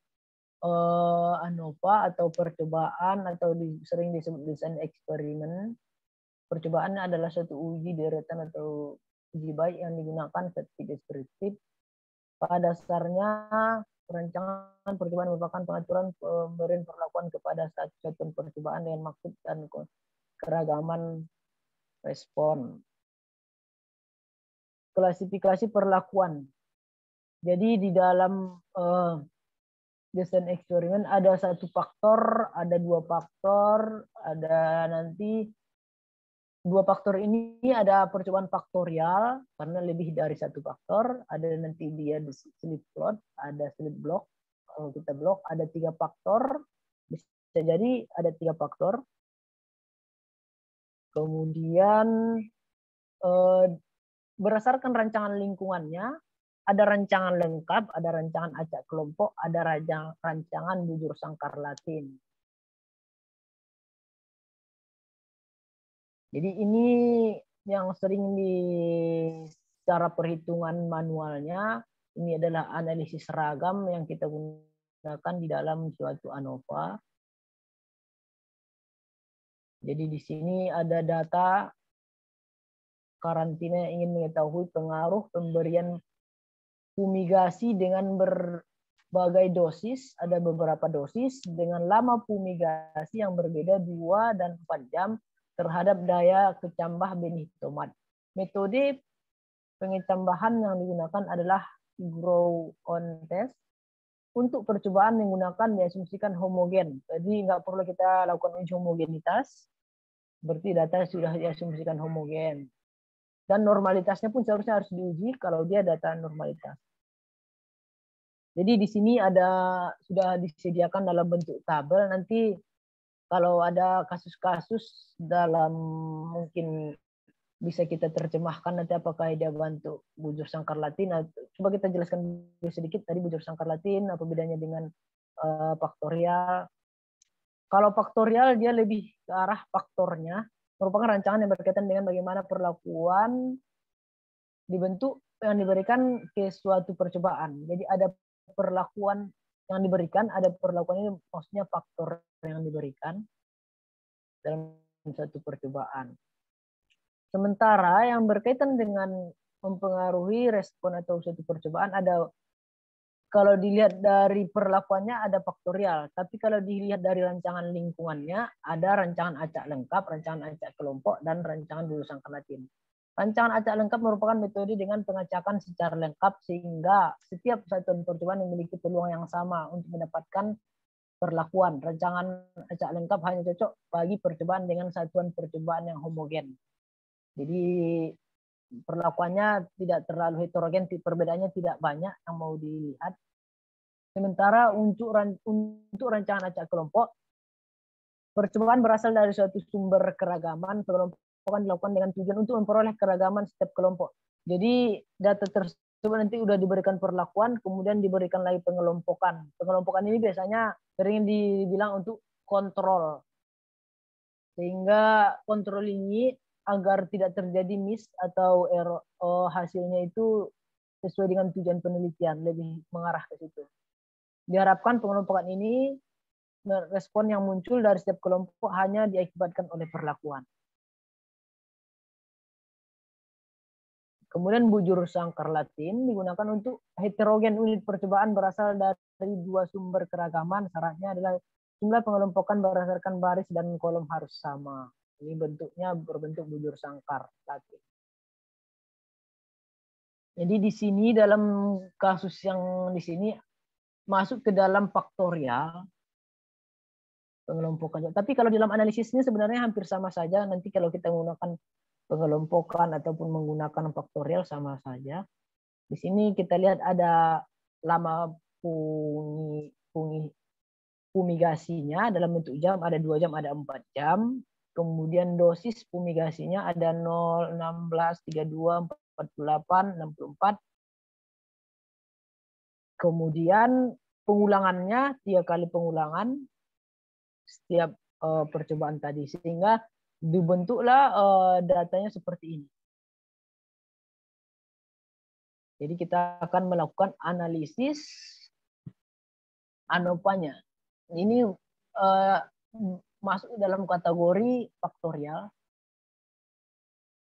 ANOVA atau percobaan atau sering disebut desain eksperimen. Percobaan adalah suatu uji deretan atau uji baik yang digunakan seperti deskriptif. Pada dasarnya perancangan percobaan merupakan pengaturan pemberian perlakuan kepada satuan percobaan dengan maksud dan keragaman respon. Klasifikasi perlakuan. Jadi di dalam desain eksperimen ada satu faktor, ada dua faktor, ada nanti dua faktor ini ada percobaan faktorial karena lebih dari satu faktor, ada nanti dia slip plot, ada slip block, kalau kita blok ada 3 faktor, bisa jadi ada 3 faktor. Kemudian berdasarkan rancangan lingkungannya, ada rancangan lengkap, ada rancangan acak kelompok, ada rancangan bujur sangkar Latin. Jadi ini yang sering secara perhitungan manualnya, ini adalah analisis seragam yang kita gunakan di dalam suatu ANOVA. Jadi di sini ada data karantina yang ingin mengetahui pengaruh pemberian fumigasi dengan berbagai dosis, ada beberapa dosis dengan lama fumigasi yang berbeda 2 dan 4 jam terhadap daya kecambah benih tomat. Metode pengecambahan yang digunakan adalah grow on test. Untuk percobaan menggunakan diasumsikan homogen. Jadi nggak perlu kita lakukan uji homogenitas. Berarti data sudah diasumsikan homogen. Dan normalitasnya pun seharusnya harus diuji kalau dia data normalitas. Jadi di sini sudah disediakan dalam bentuk tabel. Nanti kalau ada kasus-kasus dalam mungkin bisa kita terjemahkan nanti apakah dia bantu bujur sangkar Latin. Coba kita jelaskan sedikit tadi bujur sangkar Latin, apa bedanya dengan faktorial. Kalau faktorial dia lebih ke arah faktornya, merupakan rancangan yang berkaitan dengan bagaimana perlakuan dibentuk yang diberikan ke suatu percobaan. Jadi ada perlakuan yang diberikan, ada perlakuan ini maksudnya faktor yang diberikan dalam suatu percobaan. Sementara yang berkaitan dengan mempengaruhi respon atau suatu percobaan ada, kalau dilihat dari perlakuannya ada faktorial, tapi kalau dilihat dari rancangan lingkungannya ada rancangan acak lengkap, rancangan acak kelompok, dan rancangan bujur sangkar Latin. Rancangan acak lengkap merupakan metode dengan pengacakan secara lengkap sehingga setiap satuan percobaan memiliki peluang yang sama untuk mendapatkan perlakuan. Rancangan acak lengkap hanya cocok bagi percobaan dengan satuan percobaan yang homogen. Jadi perlakuannya tidak terlalu heterogen, perbedaannya tidak banyak yang mau dilihat. Sementara untuk rancangan acak kelompok, percobaan berasal dari suatu sumber keragaman, pengelompokan dilakukan dengan tujuan untuk memperoleh keragaman setiap kelompok. Jadi data tersebut nanti sudah diberikan perlakuan, kemudian diberikan lagi pengelompokan. Pengelompokan ini biasanya sering dibilang untuk kontrol. Sehingga kontrol ini agar tidak terjadi miss atau error, hasilnya itu sesuai dengan tujuan penelitian, lebih mengarah ke situ. Diharapkan pengelompokan ini respon yang muncul dari setiap kelompok hanya diakibatkan oleh perlakuan. Kemudian bujur sangkar Latin digunakan untuk heterogen unit percobaan berasal dari 2 sumber keragaman. Syaratnya adalah jumlah pengelompokan berdasarkan baris dan kolom harus sama. Ini bentuknya berbentuk bujur sangkar Latin. Jadi di sini dalam kasus yang di sini masuk ke dalam faktorial. pengelompokan. Tapi kalau dalam analisisnya sebenarnya hampir sama saja. Nanti kalau kita menggunakan pengelompokan ataupun menggunakan faktorial sama saja. Di sini kita lihat ada lama fumigasinya dalam bentuk jam, ada 2 jam, ada 4 jam. Kemudian dosis fumigasinya ada 0, 16, 32, 48, 64. Kemudian pengulangannya 3 kali pengulangan setiap percobaan tadi, sehingga dibentuklah datanya seperti ini. Jadi kita akan melakukan analisis ANOVA-nya. Ini masuk dalam kategori faktorial.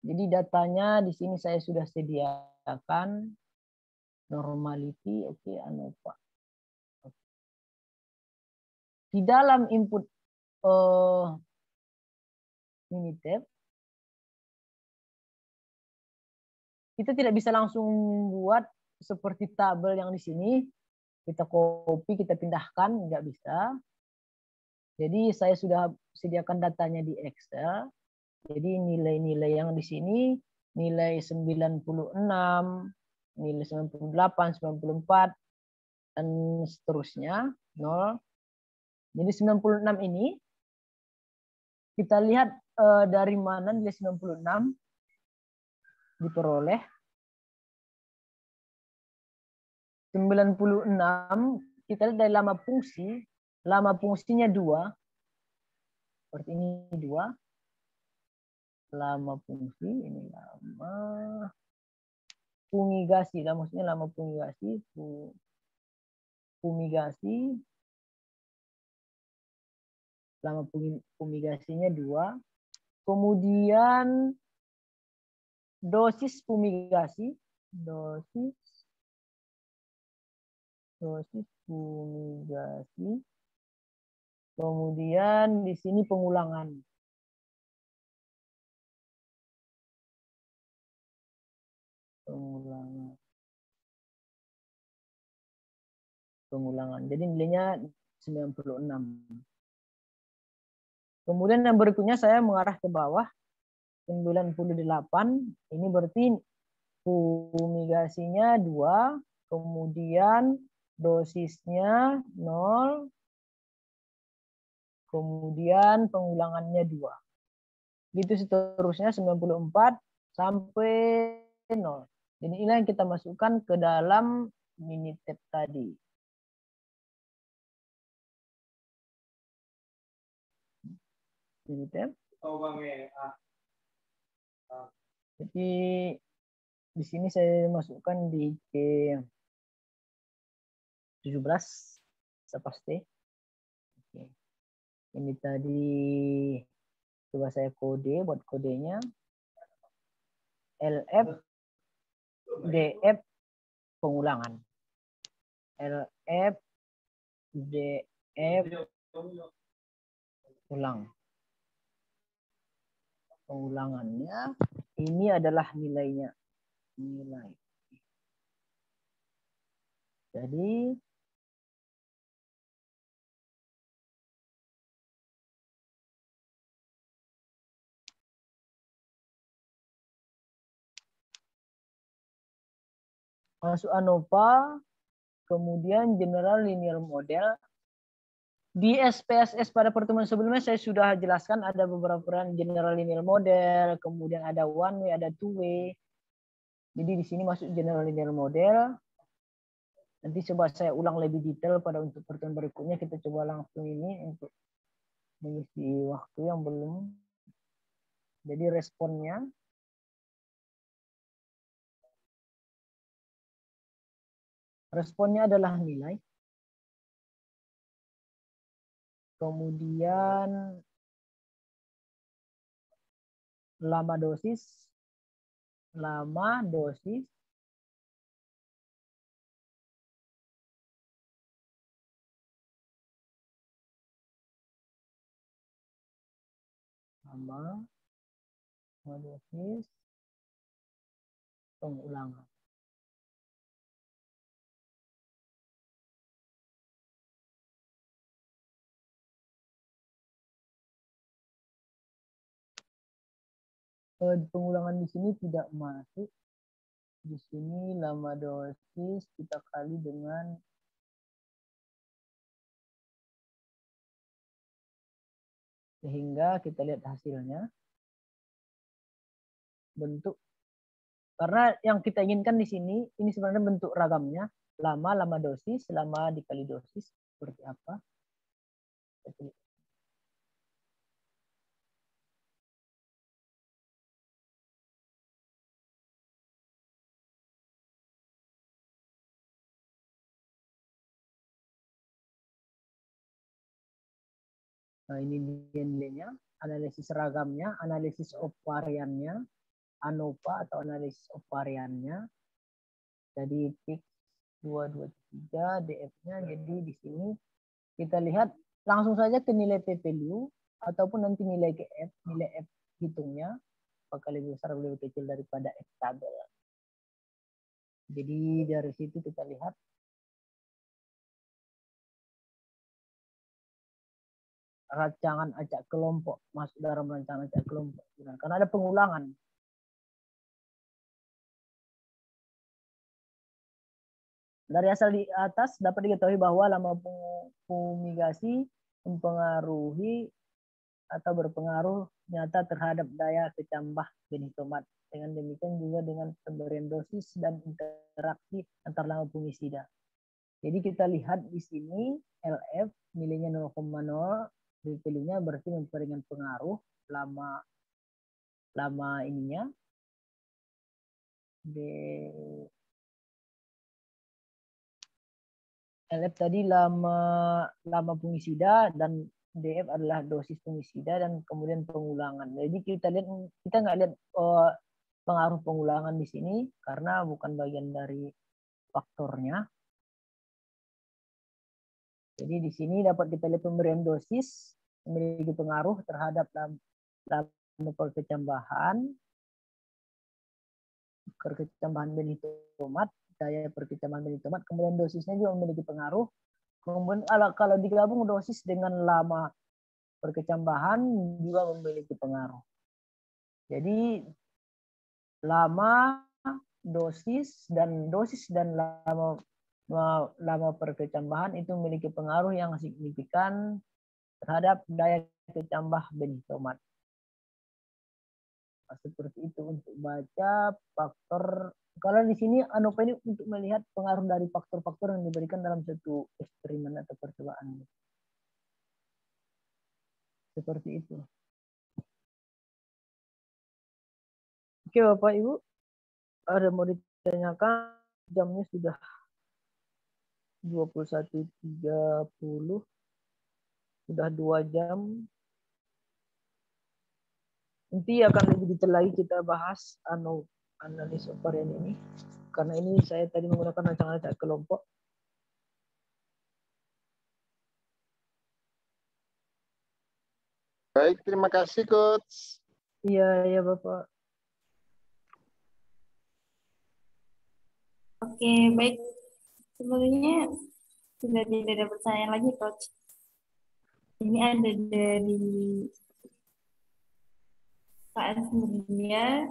Jadi datanya di sini saya sudah sediakan normality, oke, ANOVA. Di dalam input Minitab, kita tidak bisa langsung buat seperti tabel yang di sini. Kita copy, kita pindahkan, nggak bisa. Jadi saya sudah sediakan datanya di Excel. Jadi nilai-nilai yang di sini, nilai 96, nilai 98, 94, dan seterusnya, 0. Jadi 96 ini, kita lihat dari mana nilai 96 diperoleh. 96 kita lihat dari lama fungsinya 2. Seperti ini 2. Lama fungsi, ini lama fumigasi, maksudnya lama fumigasi, lama fumigasinya 2. Kemudian dosis fumigasi, dosis fumigasi. Kemudian di sini pengulangan. Pengulangan. Jadi nilainya 96. Kemudian yang berikutnya saya mengarah ke bawah. 98. Ini berarti fumigasinya 2. Kemudian dosisnya 0. Kemudian pengulangannya 2. Gitu seterusnya 94 sampai 0. Jadi inilah yang kita masukkan ke dalam Minitab tadi. Minitab. Jadi di sini saya masukkan di K17 pasti. Oke. Ini tadi coba saya kode, buat kodenya LF DF pengulangan. LF DF ulang. Pengulangannya ini adalah nilainya. Nilai. Jadi masuk ANOVA, kemudian General Linear Model. Di SPSS pada pertemuan sebelumnya saya sudah jelaskan ada beberapa peran General Linear Model, kemudian ada one way, ada two way. Jadi di sini masuk General Linear Model. Nanti coba saya ulang lebih detail pada untuk pertemuan berikutnya. Kita coba langsung ini untuk mengisi waktu yang belum. Jadi responnya. Responnya adalah nilai. Kemudian lama dosis. Lama dosis. Lama dosis. Pengulangan. pengulangan di sini tidak masuk. Di sini lama dosis kita kali dengan sehingga kita lihat hasilnya. Bentuk, karena yang kita inginkan di sini, ini sebenarnya bentuk ragamnya. Lama dosis, lama dikali dosis, seperti apa. Nah, ini nilainya, analisis ragamnya, analisis variannya, ANOVA atau analisis variannya. Jadi PIK 223, DF-nya. Jadi di sini kita lihat langsung saja ke nilai p-value ataupun nanti nilai F, nilai F hitungnya apakah lebih besar atau lebih kecil daripada F tabel. Jadi dari situ kita lihat rancangan acak kelompok masuk dalam rancangan acak kelompok karena ada pengulangan. Dari asal di atas dapat diketahui bahwa lama fumigasi mempengaruhi atau berpengaruh nyata terhadap daya kecambah benih tomat. Dengan demikian juga dengan pemberian dosis dan interaksi antar lama fungisida. Jadi kita lihat di sini LF nilainya 0,0, detailnya berarti memberikan pengaruh lama ininya. LF tadi lama fungisida dan DF adalah dosis fungisida dan kemudian pengulangan. Jadi kita nggak lihat pengaruh pengulangan di sini karena bukan bagian dari faktornya. Jadi di sini dapat kita lihat pemberian dosis memiliki pengaruh terhadap lama perkecambahan benih tomat, daya perkecambahan benih tomat, kemudian dosisnya juga memiliki pengaruh. Kemudian kalau digabung dosis dengan lama perkecambahan juga memiliki pengaruh. Jadi lama dosis dan lama perkecambahan itu memiliki pengaruh yang signifikan terhadap daya kecambah benih tomat. Seperti itu untuk baca faktor. Kalau di sini ANOVA ini untuk melihat pengaruh dari faktor-faktor yang diberikan dalam satu eksperimen atau percobaan. Seperti itu. Oke Bapak Ibu, ada mau ditanyakan? Jamnya sudah 21.30, sudah 2 jam. Nanti akan lebih detail lagi kita bahas analis varian ini. Karena ini saya tadi menggunakan rancangan acak kelompok. Baik, terima kasih Coach. Iya Bapak. Oke, baik. Sebenarnya sudah tidak ada pertanyaan lagi, Coach. Ini ada dari Pak Asmuria,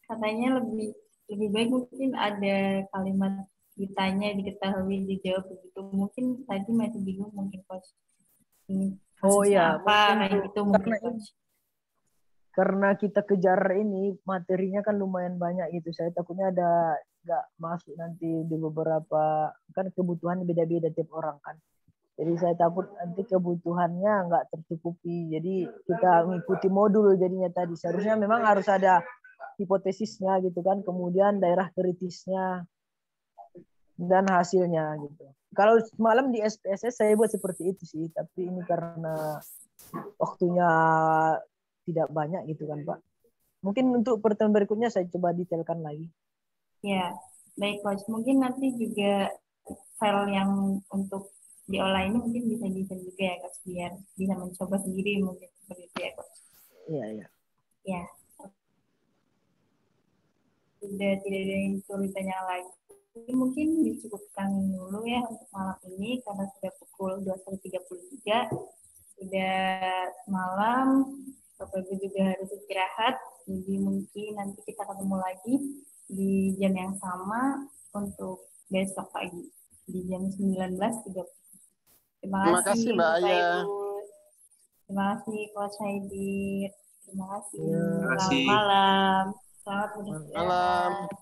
katanya lebih baik mungkin ada kalimat ditanya, diketahui, dijawab begitu. Mungkin tadi masih bingung mungkin Coach. Ini apa kayak gitu mungkin Coach. Karena kita kejar ini materinya kan lumayan banyak gitu. Saya takutnya ada nggak masuk nanti di beberapa, kan kebutuhan beda-beda tiap orang kan. Jadi saya takut nanti kebutuhannya nggak tercukupi. Jadi kita mengikuti modul jadinya tadi. Seharusnya memang harus ada hipotesisnya gitu kan. Kemudian daerah kritisnya dan hasilnya gitu. Kalau semalam di SPSS saya buat seperti itu sih. Tapi ini karena waktunya tidak banyak gitu kan Pak. Mungkin untuk pertemuan berikutnya saya coba detailkan lagi. Ya, baik Coach. Mungkin nanti juga file yang untuk diolah ini mungkin bisa juga ya Coach, biar bisa mencoba sendiri mungkin seperti itu ya Coach. Iya. Ya. Sudah tidak ada yang perlu ditanya lagi. Mungkin dicukupkan dulu ya untuk malam ini karena sudah pukul 21.33. Sudah malam, Bapak Ibu juga harus istirahat Jadi mungkin nanti kita ketemu lagi di jam yang sama untuk besok pagi di jam 19.30. Terima kasih Mbak Bapak Aya. Ibu. Terima kasih Coach Haidir. Terima kasih. Terima Selamat kasih. malam. Selamat beristirahat. Malam.